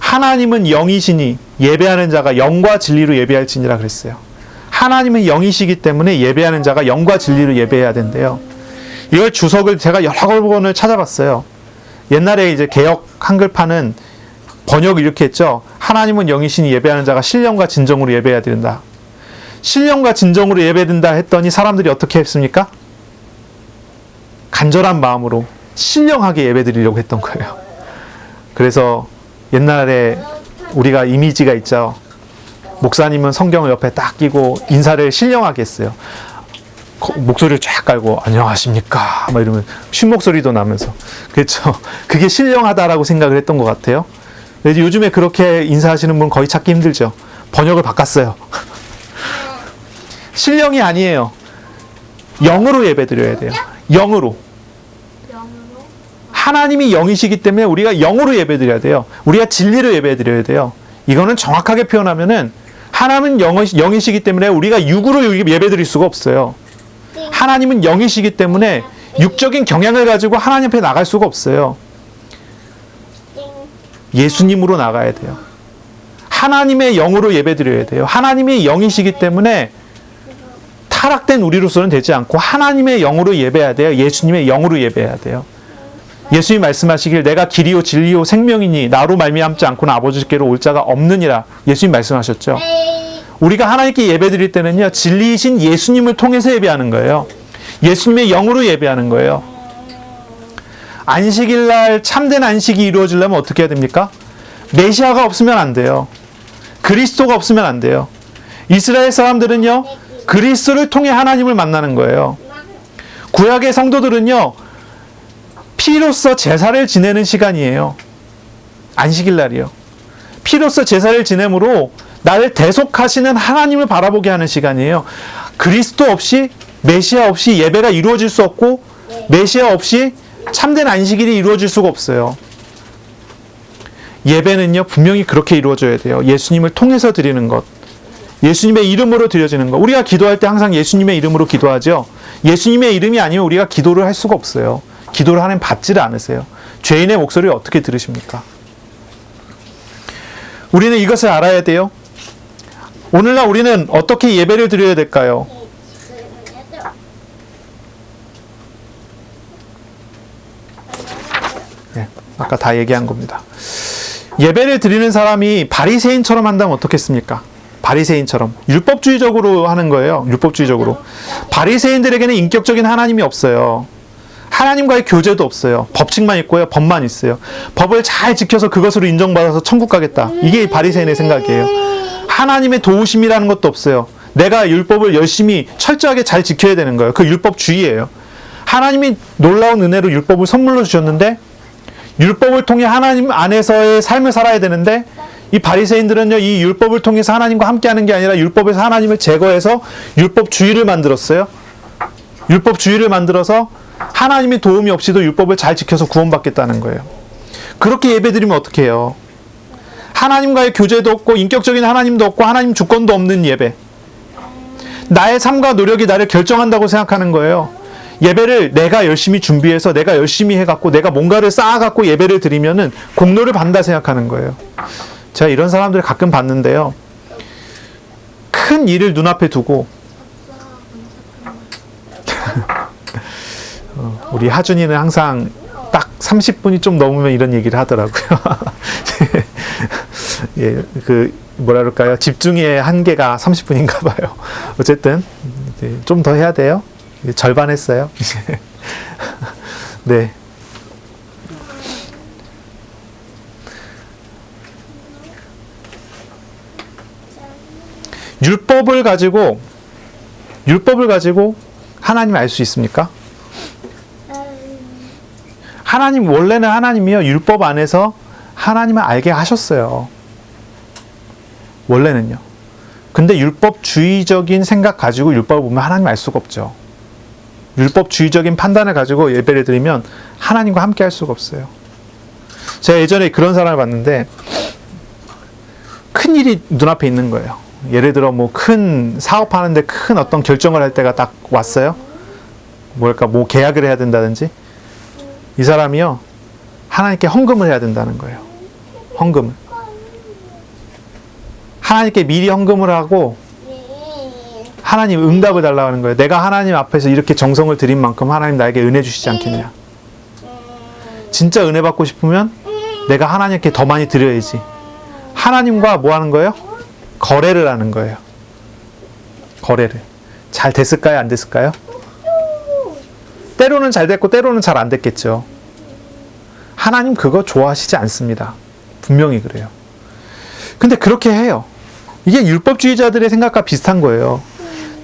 하나님은 영이시니 예배하는 자가 영과 진리로 예배할지니라 그랬어요. 하나님은 영이시기 때문에 예배하는 자가 영과 진리로 예배해야 된대요. 이걸 주석을 제가 여러 번을 찾아봤어요. 옛날에 이제 개역 한글판은 번역을 이렇게 했죠. 하나님은 영이시니 예배하는 자가 신령과 진정으로 예배해야 된다. 신령과 진정으로 예배된다 했더니 사람들이 어떻게 했습니까? 간절한 마음으로 신령하게 예배드리려고 했던 거예요. 그래서 옛날에 우리가 이미지가 있죠. 목사님은 성경을 옆에 딱 끼고 인사를 신령하게 했어요. 목소리를 쫙 깔고 안녕하십니까 막 이러면 쉰 목소리도 나면서 그렇죠. 그게 신령하다라고 생각을 했던 것 같아요. 근데 요즘에 그렇게 인사하시는 분 거의 찾기 힘들죠. 번역을 바꿨어요. 신령이 아니에요. 영으로 예배드려야 돼요. 영으로. 하나님이 영이시기 때문에 우리가 영으로 예배드려야 돼요. 우리가 진리로 예배드려야 돼요. 이거는 정확하게 표현하면은 하나님은 영이시기 때문에 우리가 육으로 예배드릴 수가 없어요. 하나님은 영이시기 때문에 육적인 경향을 가지고 하나님 앞에 나갈 수가 없어요. 예수님으로 나가야 돼요. 하나님의 영으로 예배드려야 돼요. 하나님이 영이시기 때문에 타락된 우리로서는 되지 않고 하나님의 영으로 예배해야 돼요. 예수님의 영으로 예배해야 돼요. 예수님이 말씀하시길 내가 길이요 진리요 생명이니 나로 말미암지 않고는 아버지께로 올 자가 없느니라. 예수님 말씀하셨죠. 우리가 하나님께 예배드릴 때는요. 진리이신 예수님을 통해서 예배하는 거예요. 예수님의 영으로 예배하는 거예요. 안식일날 참된 안식이 이루어지려면 어떻게 해야 됩니까? 메시아가 없으면 안 돼요. 그리스도가 없으면 안 돼요. 이스라엘 사람들은요. 그리스도를 통해 하나님을 만나는 거예요. 구약의 성도들은요. 피로써 제사를 지내는 시간이에요. 안식일날이요. 피로써 제사를 지내므로 나를 대속하시는 하나님을 바라보게 하는 시간이에요. 그리스도 없이 메시아 없이 예배가 이루어질 수 없고 메시아 없이 참된 안식일이 이루어질 수가 없어요. 예배는요 분명히 그렇게 이루어져야 돼요. 예수님을 통해서 드리는 것, 예수님의 이름으로 드려지는 것. 우리가 기도할 때 항상 예수님의 이름으로 기도하죠. 예수님의 이름이 아니면 우리가 기도를 할 수가 없어요. 기도를 하나님 받지를 않으세요. 죄인의 목소리를 어떻게 들으십니까? 우리는 이것을 알아야 돼요. 오늘날 우리는 어떻게 예배를 드려야 될까요? 네, 아까 다 얘기한 겁니다. 예배를 드리는 사람이 바리새인처럼 한다면 어떻겠습니까? 바리새인처럼 율법주의적으로 하는 거예요. 율법주의적으로. 바리새인들에게는 인격적인 하나님이 없어요. 하나님과의 교제도 없어요. 법칙만 있고요. 법만 있어요. 법을 잘 지켜서 그것으로 인정받아서 천국 가겠다. 이게 바리새인의 생각이에요. 하나님의 도우심이라는 것도 없어요. 내가 율법을 열심히 철저하게 잘 지켜야 되는 거예요. 그 율법주의예요. 하나님이 놀라운 은혜로 율법을 선물로 주셨는데 율법을 통해 하나님 안에서의 삶을 살아야 되는데 이 바리새인들은요. 이 율법을 통해서 하나님과 함께하는 게 아니라 율법에서 하나님을 제거해서 율법주의를 만들었어요. 율법주의를 만들어서 하나님의 도움이 없이도 율법을 잘 지켜서 구원받겠다는 거예요. 그렇게 예배드리면 어떻게 해요? 하나님과의 교제도 없고 인격적인 하나님도 없고 하나님 주권도 없는 예배. 나의 삶과 노력이 나를 결정한다고 생각하는 거예요. 예배를 내가 열심히 준비해서 내가 열심히 해갖고 내가 뭔가를 쌓아갖고 예배를 드리면은 공로를 받는다 생각하는 거예요. 제가 이런 사람들을 가끔 봤는데요. 큰 일을 눈앞에 두고 우리 하준이는 항상 딱 30분이 좀 넘으면 이런 얘기를 하더라고요. 예, 뭐라 그럴까요? 집중의 한계가 30분인가 봐요. 어쨌든 좀 더 해야 돼요. 절반 했어요. 네. 율법을 가지고 하나님 알 수 있습니까? 하나님, 원래는 하나님이요, 율법 안에서 하나님을 알게 하셨어요. 원래는요. 근데 율법주의적인 생각 가지고 율법을 보면 하나님 알 수가 없죠. 율법주의적인 판단을 가지고 예배를 드리면 하나님과 함께 할 수가 없어요. 제가 예전에 그런 사람을 봤는데, 큰 일이 눈앞에 있는 거예요. 예를 들어 뭐 큰 사업하는데 큰 어떤 결정을 할 때가 딱 왔어요. 뭐 계약을 해야 된다든지. 이 사람이요, 하나님께 헌금을 해야 된다는 거예요. 헌금을. 하나님께 미리 헌금을 하고 하나님 응답을 달라고 하는 거예요. 내가 하나님 앞에서 이렇게 정성을 들인 만큼 하나님 나에게 은혜 주시지 않겠냐. 진짜 은혜 받고 싶으면 내가 하나님께 더 많이 드려야지. 하나님과 뭐 하는 거예요? 거래를 하는 거예요. 거래를. 잘 됐을까요? 안 됐을까요? 때로는 잘 됐고 때로는 잘 안 됐겠죠. 하나님 그거 좋아하시지 않습니다. 분명히 그래요. 근데 그렇게 해요. 이게 율법주의자들의 생각과 비슷한 거예요.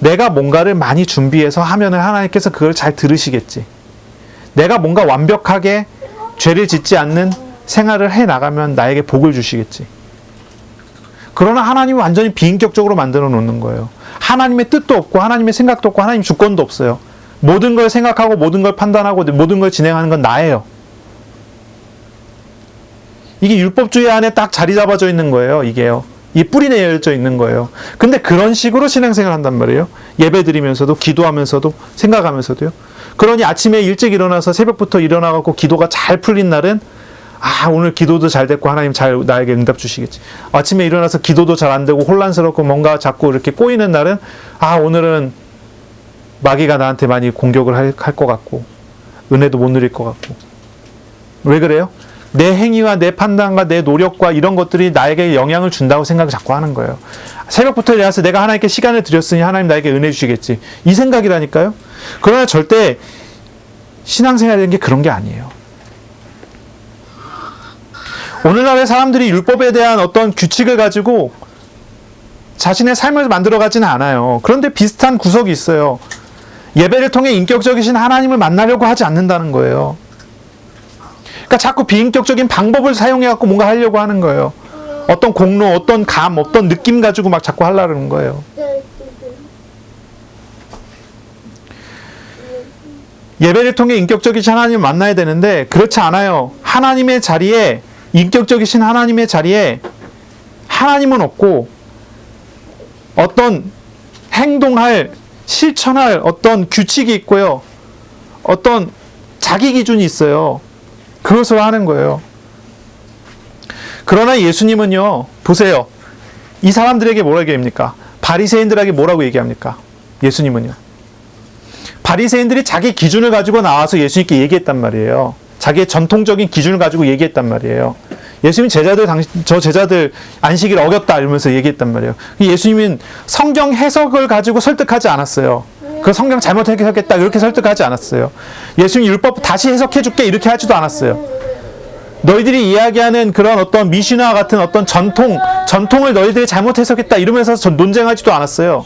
내가 뭔가를 많이 준비해서 하면은 하나님께서 그걸 잘 들으시겠지. 내가 뭔가 완벽하게 죄를 짓지 않는 생활을 해 나가면 나에게 복을 주시겠지. 그러나 하나님은 완전히 비인격적으로 만들어 놓는 거예요. 하나님의 뜻도 없고 하나님의 생각도 없고 하나님 주권도 없어요. 모든 걸 생각하고 모든 걸 판단하고 모든 걸 진행하는 건 나예요. 이게 율법주의 안에 딱 자리 잡아져 있는 거예요. 이게요. 이 뿌리 내려져 있는 거예요. 근데 그런 식으로 신앙생활 한단 말이에요. 예배 드리면서도 기도하면서도 생각하면서도요. 그러니 아침에 일찍 일어나서 새벽부터 일어나갖고 기도가 잘 풀린 날은 오늘 기도도 잘 됐고 하나님 잘 나에게 응답 주시겠지. 아침에 일어나서 기도도 잘 안 되고 혼란스럽고 뭔가 자꾸 이렇게 꼬이는 날은 오늘은 마귀가 나한테 많이 공격을 할 것 같고 은혜도 못 누릴 것 같고. 왜 그래요? 내 행위와 내 판단과 내 노력과 이런 것들이 나에게 영향을 준다고 생각을 자꾸 하는 거예요. 새벽부터 일어나서 내가 하나님께 시간을 드렸으니 하나님 나에게 은혜 주시겠지. 이 생각이라니까요. 그러나 절대 신앙생활이라는 게 그런 게 아니에요. 오늘날의 사람들이 율법에 대한 어떤 규칙을 가지고 자신의 삶을 만들어가지는 않아요. 그런데 비슷한 구석이 있어요. 예배를 통해 인격적이신 하나님을 만나려고 하지 않는다는 거예요. 그러니까 자꾸 비인격적인 방법을 사용해갖고 뭔가 하려고 하는 거예요. 어떤 공로, 어떤 감, 어떤 느낌 가지고 막 자꾸 하려는 거예요. 예배를 통해 인격적이신 하나님을 만나야 되는데 그렇지 않아요. 하나님의 자리에, 인격적이신 하나님의 자리에 하나님은 없고 어떤 행동할, 실천할 어떤 규칙이 있고요. 어떤 자기 기준이 있어요. 그것으로 하는 거예요. 그러나 예수님은요, 보세요. 이 사람들에게 뭐라고 얘기합니까? 바리새인들에게 뭐라고 얘기합니까? 예수님은요. 바리새인들이 자기 기준을 가지고 나와서 예수님께 얘기했단 말이에요. 자기의 전통적인 기준을 가지고 얘기했단 말이에요. 예수님 저 제자들 안식일 어겼다 이러면서 얘기했단 말이에요. 예수님은 성경 해석을 가지고 설득하지 않았어요. 그 성경 잘못 해석했다 이렇게 설득하지 않았어요. 예수님 율법 다시 해석해줄게 이렇게 하지도 않았어요. 너희들이 이야기하는 그런 어떤 미시나 같은 어떤 전통을 너희들이 잘못 해석했다 이러면서 논쟁하지도 않았어요.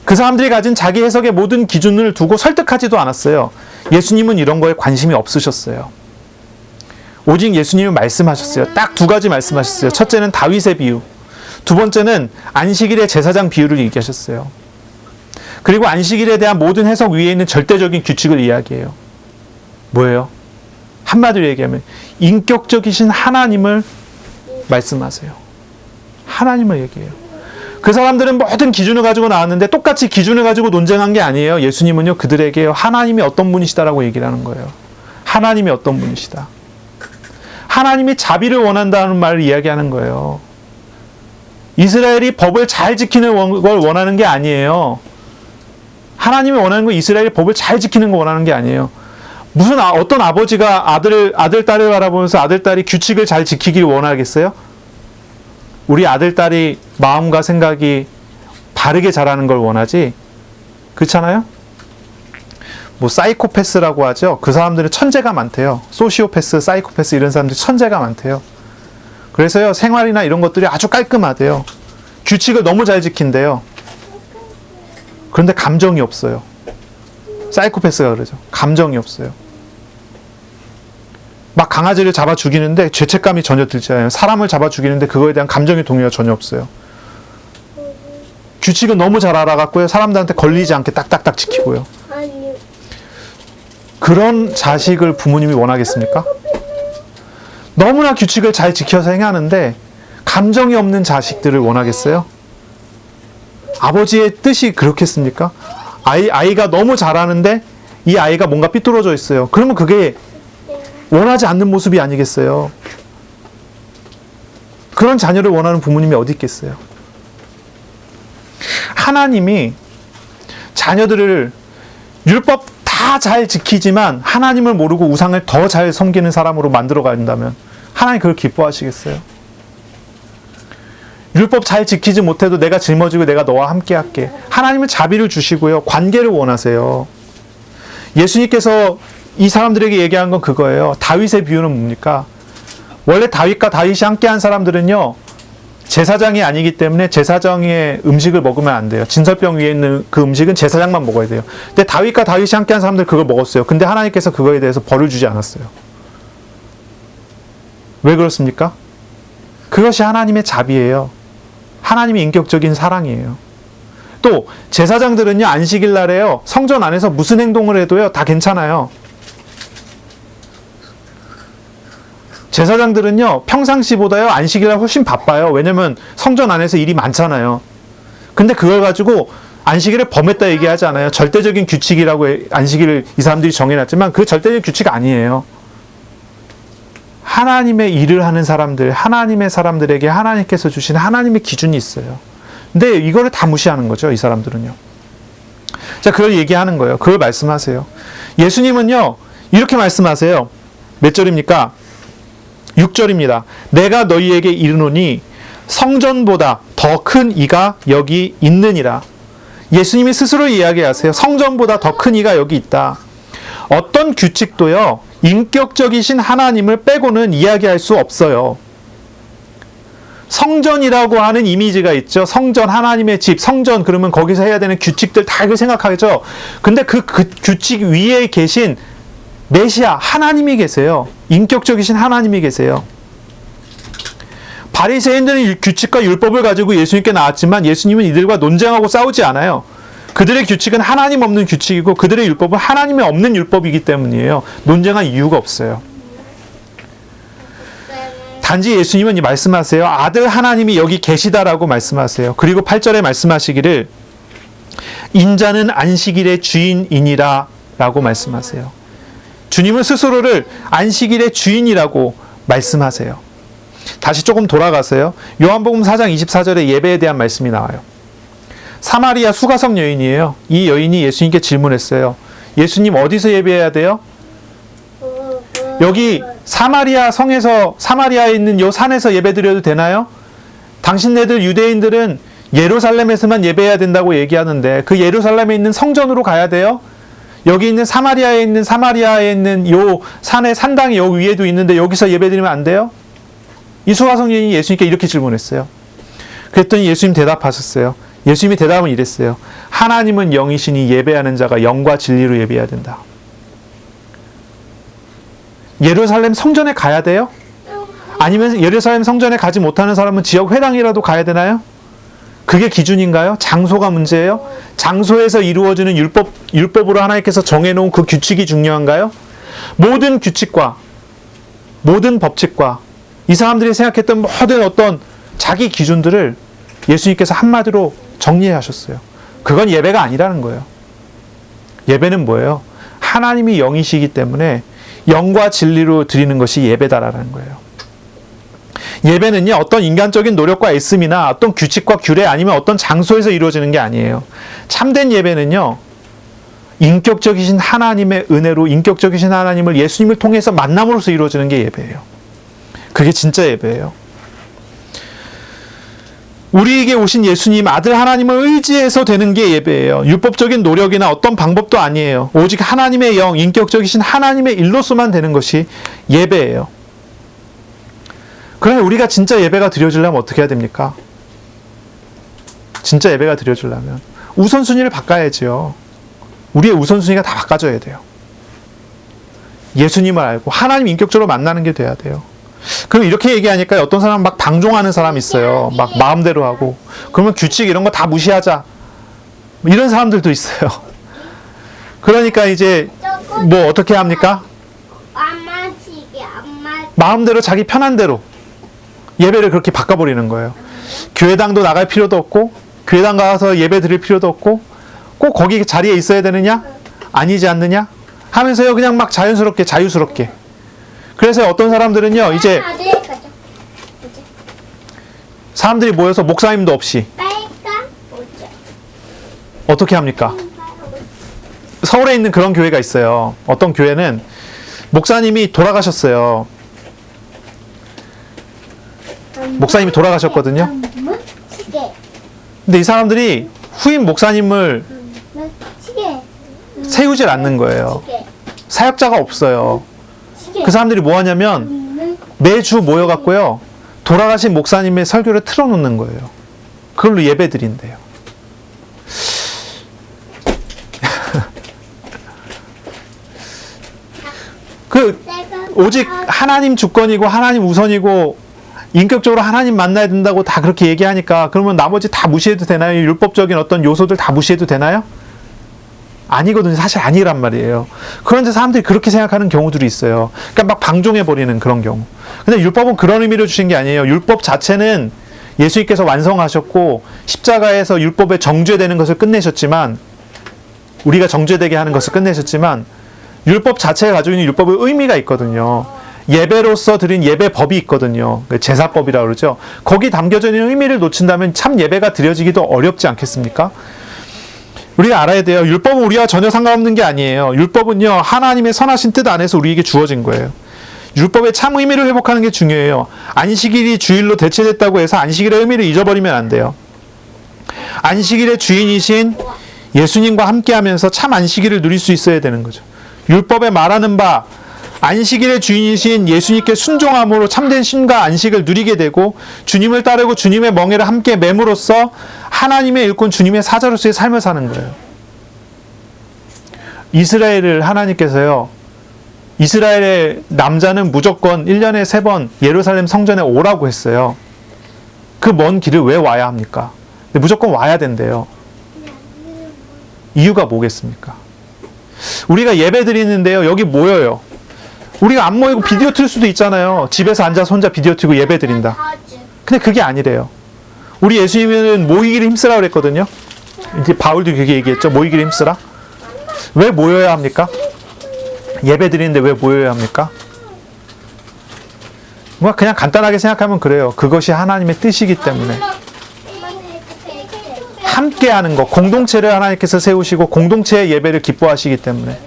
그 사람들이 가진 자기 해석의 모든 기준을 두고 설득하지도 않았어요. 예수님은 이런 거에 관심이 없으셨어요. 오직 예수님은 말씀하셨어요. 딱 두 가지 말씀하셨어요. 첫째는 다윗의 비유, 두 번째는 안식일의 제사장 비유를 얘기하셨어요. 그리고 안식일에 대한 모든 해석 위에 있는 절대적인 규칙을 이야기해요. 뭐예요? 한마디로 얘기하면 인격적이신 하나님을 말씀하세요. 하나님을 얘기해요. 그 사람들은 모든 기준을 가지고 나왔는데 똑같이 기준을 가지고 논쟁한 게 아니에요. 예수님은요, 그들에게 하나님이 어떤 분이시다라고 얘기를 하는 거예요. 하나님이 어떤 분이시다. 하나님이 자비를 원한다는 말을 이야기하는 거예요. 이스라엘이 법을 잘 지키는 걸 원하는 게 아니에요. 하나님이 원하는 건 이스라엘이 법을 잘 지키는 걸 원하는 게 아니에요. 무슨 어떤 아버지가 아들, 딸을 바라보면서 아들, 딸이 규칙을 잘 지키길 원하겠어요? 우리 아들, 딸이 마음과 생각이 바르게 자라는 걸 원하지? 그렇잖아요? 뭐 사이코패스라고 하죠. 그 사람들은 천재가 많대요. 소시오패스, 사이코패스 이런 사람들이 천재가 많대요. 그래서요, 생활이나 이런 것들이 아주 깔끔하대요. 규칙을 너무 잘 지킨대요. 그런데 감정이 없어요. 사이코패스가 그러죠. 감정이 없어요. 막 강아지를 잡아 죽이는데 죄책감이 전혀 들지 않아요. 사람을 잡아 죽이는데 그거에 대한 감정의 동요가 전혀 없어요. 규칙은 너무 잘 알아갖고요. 사람들한테 걸리지 않게 딱딱딱 지키고요. 그런 자식을 부모님이 원하겠습니까? 너무나 규칙을 잘 지켜서 행하는데 감정이 없는 자식들을 원하겠어요? 아버지의 뜻이 그렇겠습니까? 아이가 너무 잘하는데 이 아이가 뭔가 삐뚤어져 있어요. 그러면 그게 원하지 않는 모습이 아니겠어요? 그런 자녀를 원하는 부모님이 어디 있겠어요? 하나님이 자녀들을 율법 다 잘 지키지만 하나님을 모르고 우상을 더 잘 섬기는 사람으로 만들어 간다면 하나님 그걸 기뻐하시겠어요? 율법 잘 지키지 못해도 내가 짊어지고 내가 너와 함께 할게. 하나님은 자비를 주시고요. 관계를 원하세요. 예수님께서 이 사람들에게 얘기한 건 그거예요. 다윗의 비유는 뭡니까? 원래 다윗과 다윗이 함께한 사람들은요, 제사장이 아니기 때문에 제사장의 음식을 먹으면 안 돼요. 진설병 위에 있는 그 음식은 제사장만 먹어야 돼요. 근데 다윗과 다윗이 함께한 사람들 그걸 먹었어요. 근데 하나님께서 그거에 대해서 벌을 주지 않았어요. 왜 그렇습니까? 그것이 하나님의 자비예요. 하나님의 인격적인 사랑이에요. 또 제사장들은요, 안식일 날에요, 성전 안에서 무슨 행동을 해도요 다 괜찮아요. 제사장들은요, 평상시보다요 안식일 날 훨씬 바빠요. 왜냐면 성전 안에서 일이 많잖아요. 근데 그걸 가지고 안식일을 범했다 얘기하지 않아요. 절대적인 규칙이라고 안식일을 이 사람들이 정해놨지만 그 절대적인 규칙 아니에요. 하나님의 일을 하는 사람들, 하나님의 사람들에게 하나님께서 주신 하나님의 기준이 있어요. 근데 이거를 다 무시하는 거죠, 이 사람들은요. 자, 그걸 얘기하는 거예요. 그걸 말씀하세요. 예수님은요, 이렇게 말씀하세요. 몇 절입니까? 6절입니다. 내가 너희에게 이르노니 성전보다 더 큰 이가 여기 있느니라. 예수님이 스스로 이야기하세요. 성전보다 더 큰 이가 여기 있다. 어떤 규칙도요, 인격적이신 하나님을 빼고는 이야기할 수 없어요. 성전이라고 하는 이미지가 있죠. 성전, 하나님의 집, 성전, 그러면 거기서 해야 되는 규칙들 다 이걸 생각하죠. 근데 그 규칙 위에 계신 메시아, 하나님이 계세요. 인격적이신 하나님이 계세요. 바리새인들은 규칙과 율법을 가지고 예수님께 나왔지만 예수님은 이들과 논쟁하고 싸우지 않아요. 그들의 규칙은 하나님 없는 규칙이고 그들의 율법은 하나님이 없는 율법이기 때문이에요. 논쟁할 이유가 없어요. 단지 예수님은 말씀하세요. 아들 하나님이 여기 계시다라고 말씀하세요. 그리고 8절에 말씀하시기를 인자는 안식일의 주인이니라 라고 말씀하세요. 주님은 스스로를 안식일의 주인이라고 말씀하세요. 다시 조금 돌아가세요. 요한복음 4장 24절에 예배에 대한 말씀이 나와요. 사마리아 수가성 여인이에요. 이 여인이 예수님께 질문했어요. 예수님 어디서 예배해야 돼요? 여기 사마리아 성에서, 사마리아에 있는 요 산에서 예배드려도 되나요? 당신네들 유대인들은 예루살렘에서만 예배해야 된다고 얘기하는데 그 예루살렘에 있는 성전으로 가야 돼요? 여기 있는 사마리아에 있는 요 산의 산당이 요 위에도 있는데 여기서 예배드리면 안 돼요? 이 수가성 여인이 예수님께 이렇게 질문했어요. 그랬더니 예수님 대답하셨어요. 예수님이 대답은 이랬어요. 하나님은 영이시니 예배하는 자가 영과 진리로 예배해야 된다. 예루살렘 성전에 가야 돼요? 아니면 예루살렘 성전에 가지 못하는 사람은 지역 회당이라도 가야 되나요? 그게 기준인가요? 장소가 문제예요? 장소에서 이루어지는 율법으로 하나님께서 정해놓은 그 규칙이 중요한가요? 모든 규칙과 모든 법칙과 이 사람들이 생각했던 모든 어떤 자기 기준들을 예수님께서 한마디로 정리하셨어요. 그건 예배가 아니라는 거예요. 예배는 뭐예요? 하나님이 영이시기 때문에 영과 진리로 드리는 것이 예배다라는 거예요. 예배는요, 어떤 인간적인 노력과 애씀이나 어떤 규칙과 규례 아니면 어떤 장소에서 이루어지는 게 아니에요. 참된 예배는요, 인격적이신 하나님의 은혜로 인격적이신 하나님을 예수님을 통해서 만남으로써 이루어지는 게 예배예요. 그게 진짜 예배예요. 우리에게 오신 예수님 아들 하나님을 의지해서 되는 게 예배예요. 율법적인 노력이나 어떤 방법도 아니에요. 오직 하나님의 영, 인격적이신 하나님의 일로서만 되는 것이 예배예요. 그러면 우리가 진짜 예배가 드려지려면 어떻게 해야 됩니까? 진짜 예배가 드려지려면 우선순위를 바꿔야지요. 우리의 우선순위가 다 바꿔져야 돼요. 예수님을 알고 하나님 인격적으로 만나는 게 돼야 돼요. 그럼 이렇게 얘기하니까 어떤 사람은 막 방종하는 사람이 있어요. 막 마음대로 하고. 그러면 규칙 이런 거 다 무시하자. 이런 사람들도 있어요. 그러니까 이제 뭐 어떻게 합니까? 마음대로 자기 편한 대로 예배를 그렇게 바꿔버리는 거예요. 교회당도 나갈 필요도 없고 교회당 가서 예배 드릴 필요도 없고 꼭 거기 자리에 있어야 되느냐? 아니지 않느냐? 하면서요 그냥 막 자연스럽게 자유스럽게. 그래서 어떤 사람들은요 이제 사람들이 모여서 목사님도 없이 어떻게 합니까? 서울에 있는 그런 교회가 있어요. 어떤 교회는 목사님이 돌아가셨어요. 목사님이 돌아가셨거든요. 근데 이 사람들이 후임 목사님을 세우질 않는 거예요. 사역자가 없어요. 그 사람들이 뭐 하냐면 매주 모여갖고요 돌아가신 목사님의 설교를 틀어놓는 거예요. 그걸로 예배 드린대요. 오직 하나님 주권이고 하나님 우선이고 인격적으로 하나님 만나야 된다고 다 그렇게 얘기하니까 그러면 나머지 다 무시해도 되나요? 율법적인 어떤 요소들 다 무시해도 되나요? 아니거든요. 사실 아니란 말이에요. 그런데 사람들이 그렇게 생각하는 경우들이 있어요. 그러니까 막 방종해버리는 그런 경우. 근데 율법은 그런 의미로 주신 게 아니에요. 율법 자체는 예수님께서 완성하셨고 십자가에서 율법의 정죄되는 것을 끝내셨지만 우리가 정죄되게 하는 것을 끝내셨지만 율법 자체가 가지고 있는 율법의 의미가 있거든요. 예배로서 드린 예배법이 있거든요. 제사법이라고 그러죠. 거기 담겨져 있는 의미를 놓친다면 참 예배가 드려지기도 어렵지 않겠습니까? 우리가 알아야 돼요. 율법은 우리와 전혀 상관없는 게 아니에요. 율법은요, 하나님의 선하신 뜻 안에서 우리에게 주어진 거예요. 율법의 참 의미를 회복하는 게 중요해요. 안식일이 주일로 대체됐다고 해서 안식일의 의미를 잊어버리면 안 돼요. 안식일의 주인이신 예수님과 함께 하면서 참 안식일을 누릴 수 있어야 되는 거죠. 율법에 말하는 바 안식일의 주인이신 예수님께 순종함으로 참된 쉼과 안식을 누리게 되고 주님을 따르고 주님의 멍에를 함께 맴으로써 하나님의 일꾼 주님의 사자로서의 삶을 사는 거예요. 이스라엘을 하나님께서요. 이스라엘의 남자는 무조건 1년에 3번 예루살렘 성전에 오라고 했어요. 그 먼 길을 왜 와야 합니까? 무조건 와야 된대요. 이유가 뭐겠습니까? 우리가 예배 드리는데요. 여기 모여요. 우리가 안 모이고 비디오 틀 수도 있잖아요. 집에서 앉아서 혼자 비디오 틀고 예배 드린다. 근데 그게 아니래요. 우리 예수님은 모이기를 힘쓰라 그랬거든요. 이제 바울도 그렇게 얘기했죠. 모이기를 힘쓰라. 왜 모여야 합니까? 예배 드리는데 왜 모여야 합니까? 그냥 간단하게 생각하면 그래요. 그것이 하나님의 뜻이기 때문에. 함께하는 것, 공동체를 하나님께서 세우시고 공동체의 예배를 기뻐하시기 때문에.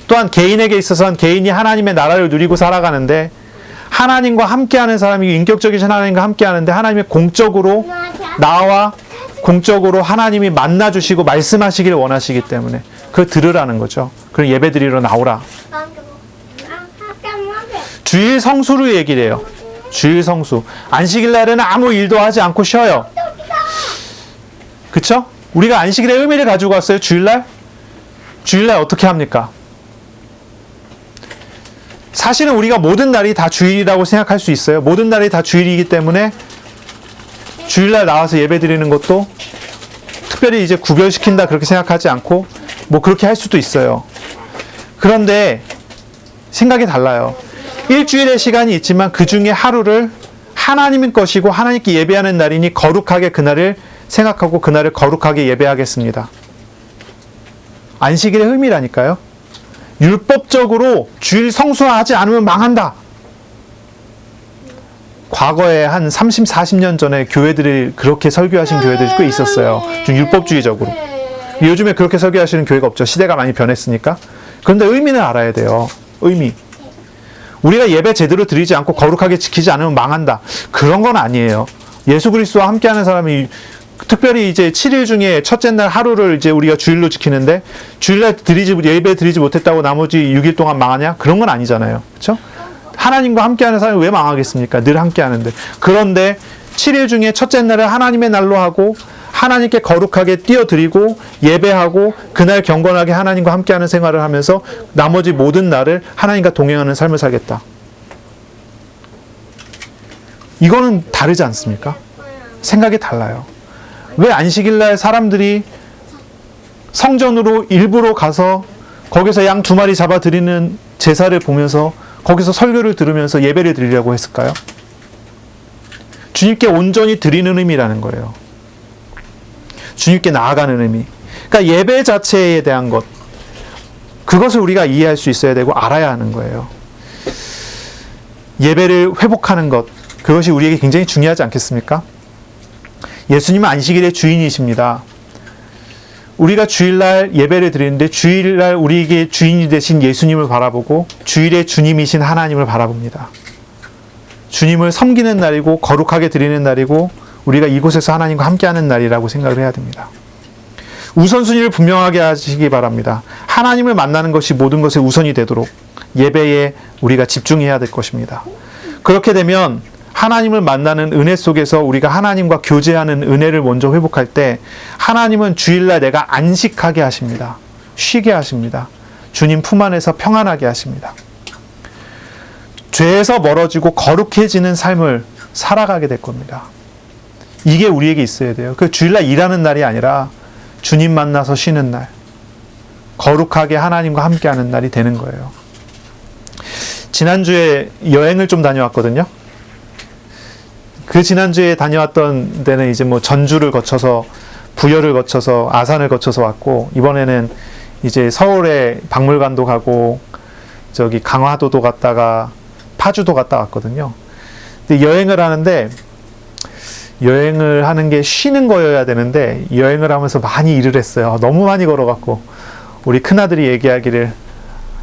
또한 개인에게 있어서는 개인이 하나님의 나라를 누리고 살아가는데 하나님과 함께하는 사람이 인격적이신 하나님과 함께하는데 하나님이 공적으로 나와 공적으로 하나님이 만나주시고 말씀하시기를 원하시기 때문에 그걸 들으라는 거죠. 그럼 예배 드리러 나오라. 주일 성수로 얘기를 해요. 주일 성수. 안식일 날에는 아무 일도 하지 않고 쉬어요. 그쵸? 우리가 안식일의 의미를 가지고 왔어요. 주일날? 주일날 어떻게 합니까? 사실은 우리가 모든 날이 다 주일이라고 생각할 수 있어요. 모든 날이 다 주일이기 때문에 주일날 나와서 예배 드리는 것도 특별히 이제 구별시킨다 그렇게 생각하지 않고 뭐 그렇게 할 수도 있어요. 그런데 생각이 달라요. 일주일의 시간이 있지만 그 중에 하나님의 것이고 하나님께 예배하는 날이니 거룩하게 그날을 생각하고 그날을 거룩하게 예배하겠습니다. 안식일의 의미라니까요. 율법적으로 주일 성수하지 않으면 망한다. 과거에 한 30, 40년 전에 교회들이 그렇게 설교하신 교회들이 꽤 있었어요. 좀 율법주의적으로. 요즘에 그렇게 설교하시는 교회가 없죠. 시대가 많이 변했으니까. 그런데 의미는 알아야 돼요. 의미. 우리가 예배 제대로 드리지 않고 거룩하게 지키지 않으면 망한다. 그런 건 아니에요. 예수 그리스도와 함께하는 사람이 특별히 이제 7일 중에 첫째 날 하루를 이제 우리가 주일로 지키는데 주일날 예배 드리지 못했다고 나머지 6일 동안 망하냐? 그런 건 아니잖아요. 그렇죠? 하나님과 함께하는 사람이 왜 망하겠습니까? 늘 함께하는데. 그런데 7일 중에 첫째 날을 하나님의 날로 하고 하나님께 거룩하게 띄어드리고 예배하고 그날 경건하게 하나님과 함께하는 생활을 하면서 나머지 모든 날을 하나님과 동행하는 삶을 살겠다. 이거는 다르지 않습니까? 생각이 달라요. 왜 안식일날 사람들이 성전으로 일부러 가서 거기서 양 2마리 잡아 드리는 제사를 보면서 거기서 설교를 들으면서 예배를 드리려고 했을까요? 주님께 온전히 드리는 의미라는 거예요. 주님께 나아가는 의미. 그러니까 예배 자체에 대한 것, 그것을 우리가 이해할 수 있어야 되고 알아야 하는 거예요. 예배를 회복하는 것, 그것이 우리에게 굉장히 중요하지 않겠습니까? 예수님은 안식일의 주인이십니다. 우리가 주일날 예배를 드리는데 주일날 우리에게 주인이 되신 예수님을 바라보고 주일의 주님이신 하나님을 바라봅니다. 주님을 섬기는 날이고 거룩하게 드리는 날이고 우리가 이곳에서 하나님과 함께하는 날이라고 생각을 해야 됩니다. 우선순위를 분명하게 하시기 바랍니다. 하나님을 만나는 것이 모든 것의 우선이 되도록 예배에 우리가 집중해야 될 것입니다. 그렇게 되면 하나님을 만나는 은혜 속에서 우리가 하나님과 교제하는 은혜를 먼저 회복할 때 하나님은 주일날 내가 안식하게 하십니다. 쉬게 하십니다. 주님 품 안에서 평안하게 하십니다. 죄에서 멀어지고 거룩해지는 삶을 살아가게 될 겁니다. 이게 우리에게 있어야 돼요. 그 주일날 일하는 날이 아니라 주님 만나서 쉬는 날, 거룩하게 하나님과 함께하는 날이 되는 거예요. 지난주에 여행을 좀 다녀왔거든요. 그 지난주에 다녀왔던 데는 이제 뭐 전주를 거쳐서 부여를 거쳐서 아산을 거쳐서 왔고, 이번에는 이제 서울에 박물관도 가고 저기 강화도도 갔다가 파주도 갔다 왔거든요. 근데 여행을 하는데 여행을 하는 게 쉬는 거여야 되는데 여행을 하면서 많이 일을 했어요. 너무 많이 걸어갖고 우리 큰아들이 얘기하기를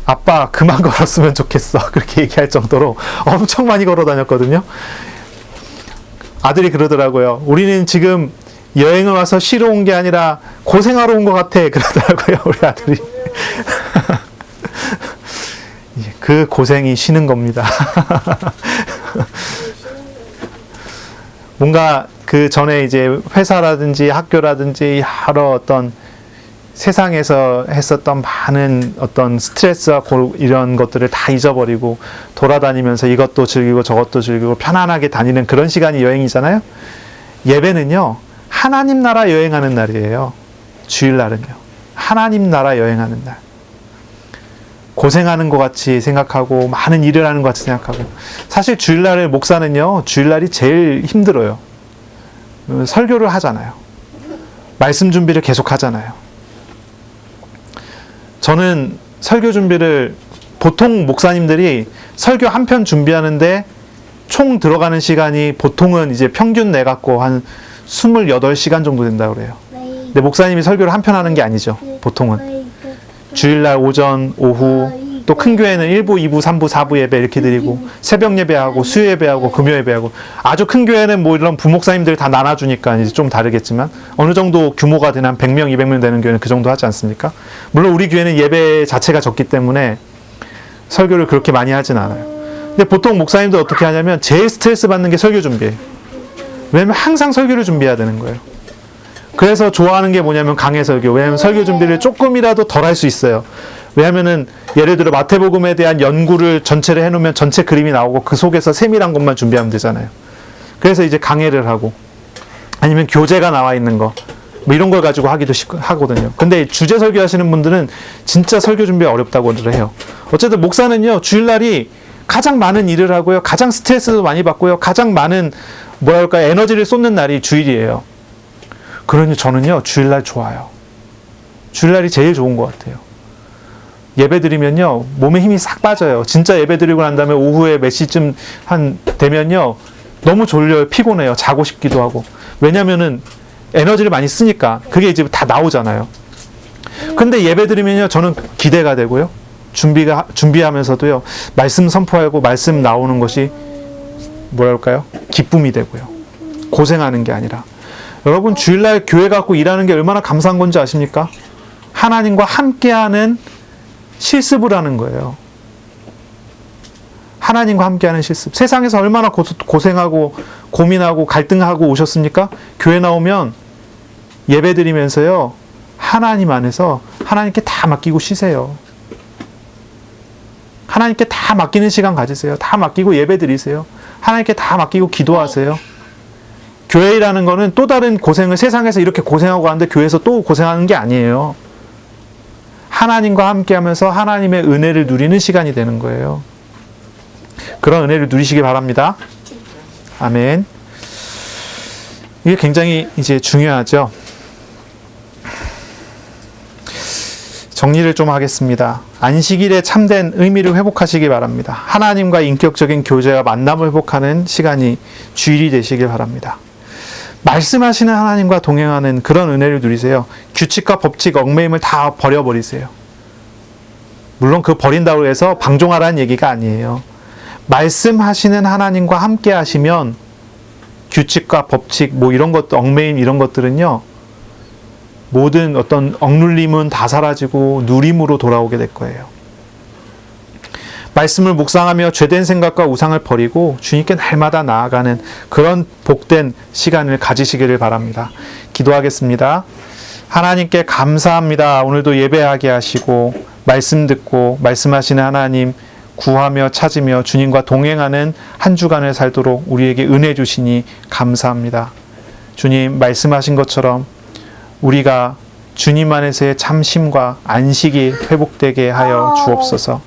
아빠 그만 걸었으면 좋겠어 그렇게 얘기할 정도로 엄청 많이 걸어 다녔거든요. 아들이 그러더라고요. 우리는 지금 여행을 와서 쉬러 온 게 아니라 고생하러 온 것 같아 그러더라고요. 우리 아들이. 그 고생이 쉬는 겁니다. 뭔가 그 전에 이제 회사라든지 학교라든지 여러 어떤 세상에서 했었던 많은 어떤 스트레스와 이런 것들을 다 잊어버리고 돌아다니면서 이것도 즐기고 저것도 즐기고 편안하게 다니는 그런 시간이 여행이잖아요. 예배는요, 하나님 나라 여행하는 날이에요. 주일날은요. 하나님 나라 여행하는 날. 고생하는 것 같이 생각하고 많은 일을 하는 것 같이 생각하고, 사실 주일날을 목사는요, 주일날이 제일 힘들어요. 설교를 하잖아요. 말씀 준비를 계속 하잖아요. 저는 설교 준비를, 보통 목사님들이 설교 한 편 준비하는데 총 들어가는 시간이 보통은 이제 평균 내갖고 한 28시간 정도 된다고 그래요. 근데 목사님이 설교를 한 편 하는 게 아니죠. 보통은. 주일날 오전, 오후, 또 큰 교회는 1부, 2부, 3부, 4부 예배 이렇게 드리고 새벽 예배하고 수요 예배하고 금요 예배하고, 아주 큰 교회는 뭐 이런 부목사님들 다 나눠주니까 이제 좀 다르겠지만 어느 정도 규모가 되는 한 100명, 200명 되는 교회는 그 정도 하지 않습니까? 물론 우리 교회는 예배 자체가 적기 때문에 설교를 그렇게 많이 하진 않아요. 근데 보통 목사님들 어떻게 하냐면 제일 스트레스 받는 게 설교 준비예요. 왜냐면 항상 설교를 준비해야 되는 거예요. 그래서 좋아하는 게 뭐냐면 강해 설교. 왜냐면 설교 준비를 조금이라도 덜 할 수 있어요. 왜냐면은 예를 들어 마태복음에 대한 연구를 전체를 해놓으면 전체 그림이 나오고 그 속에서 세밀한 것만 준비하면 되잖아요. 그래서 이제 강해를 하고 아니면 교재가 나와 있는 거 뭐 이런 걸 가지고 하기도 하거든요. 근데 주제 설교하시는 분들은 진짜 설교 준비가 어렵다고 해요. 어쨌든 목사는요, 주일날이 가장 많은 일을 하고요. 가장 스트레스도 많이 받고요. 가장 많은 에너지를 쏟는 날이 주일이에요. 그러니 저는요, 주일날 좋아요. 주일날이 제일 좋은 것 같아요. 예배 드리면요, 몸에 힘이 싹 빠져요. 진짜 예배 드리고 난 다음에 오후에 몇 시쯤 되면요, 너무 졸려요. 피곤해요. 자고 싶기도 하고. 왜냐면은 에너지를 많이 쓰니까 그게 이제 다 나오잖아요. 근데 예배 드리면요, 저는 기대가 되고요. 준비하면서도요, 말씀 선포하고 말씀 나오는 것이 기쁨이 되고요. 고생하는 게 아니라. 여러분, 주일날 교회 갖고 일하는 게 얼마나 감사한 건지 아십니까? 하나님과 함께하는 실습을 하는 거예요. 하나님과 함께하는 실습. 세상에서 얼마나 고생하고 고민하고 갈등하고 오셨습니까? 교회 나오면 예배 드리면서요, 하나님 안에서 하나님께 다 맡기고 쉬세요. 하나님께 다 맡기는 시간 가지세요. 다 맡기고 예배 드리세요. 하나님께 다 맡기고 기도하세요. 교회라는 거는 또 다른 고생을, 세상에서 이렇게 고생하고 가는데 교회에서 또 고생하는 게 아니에요. 하나님과 함께 하면서 하나님의 은혜를 누리는 시간이 되는 거예요. 그런 은혜를 누리시기 바랍니다. 아멘. 이게 굉장히 이제 중요하죠. 정리를 좀 하겠습니다. 안식일의 참된 의미를 회복하시기 바랍니다. 하나님과 인격적인 교제와 만남을 회복하는 시간이 주일이 되시길 바랍니다. 말씀하시는 하나님과 동행하는 그런 은혜를 누리세요. 규칙과 법칙, 얽매임을 다 버려버리세요. 물론 그 버린다고 해서 방종하라는 얘기가 아니에요. 말씀하시는 하나님과 함께 하시면 규칙과 법칙, 이런 것도, 얽매임 이런 것들은요, 모든 어떤 억눌림은 다 사라지고 누림으로 돌아오게 될 거예요. 말씀을 묵상하며 죄된 생각과 우상을 버리고 주님께 날마다 나아가는 그런 복된 시간을 가지시기를 바랍니다. 기도하겠습니다. 하나님께 감사합니다. 오늘도 예배하게 하시고 말씀 듣고 말씀하시는 하나님 구하며 찾으며 주님과 동행하는 한 주간을 살도록 우리에게 은혜 주시니 감사합니다. 주님, 말씀하신 것처럼 우리가 주님 안에서의 참심과 안식이 회복되게 하여 주옵소서.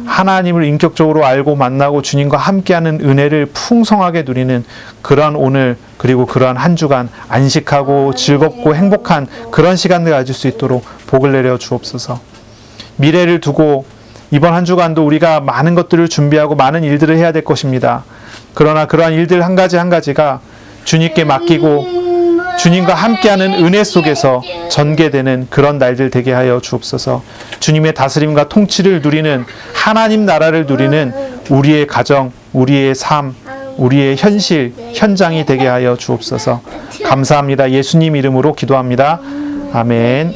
하나님을 인격적으로 알고 만나고 주님과 함께하는 은혜를 풍성하게 누리는 그러한 오늘, 그리고 그러한 한 주간 안식하고 즐겁고 행복한 그런 시간을 가질 수 있도록 복을 내려 주옵소서. 미래를 두고 이번 한 주간도 우리가 많은 것들을 준비하고 많은 일들을 해야 될 것입니다. 그러나 그러한 일들 한 가지 한 가지가 주님께 맡기고 주님과 함께하는 은혜 속에서 전개되는 그런 날들 되게 하여 주옵소서. 주님의 다스림과 통치를 누리는, 하나님 나라를 누리는 우리의 가정, 우리의 삶, 우리의 현실, 현장이 되게 하여 주옵소서. 감사합니다. 예수님 이름으로 기도합니다. 아멘.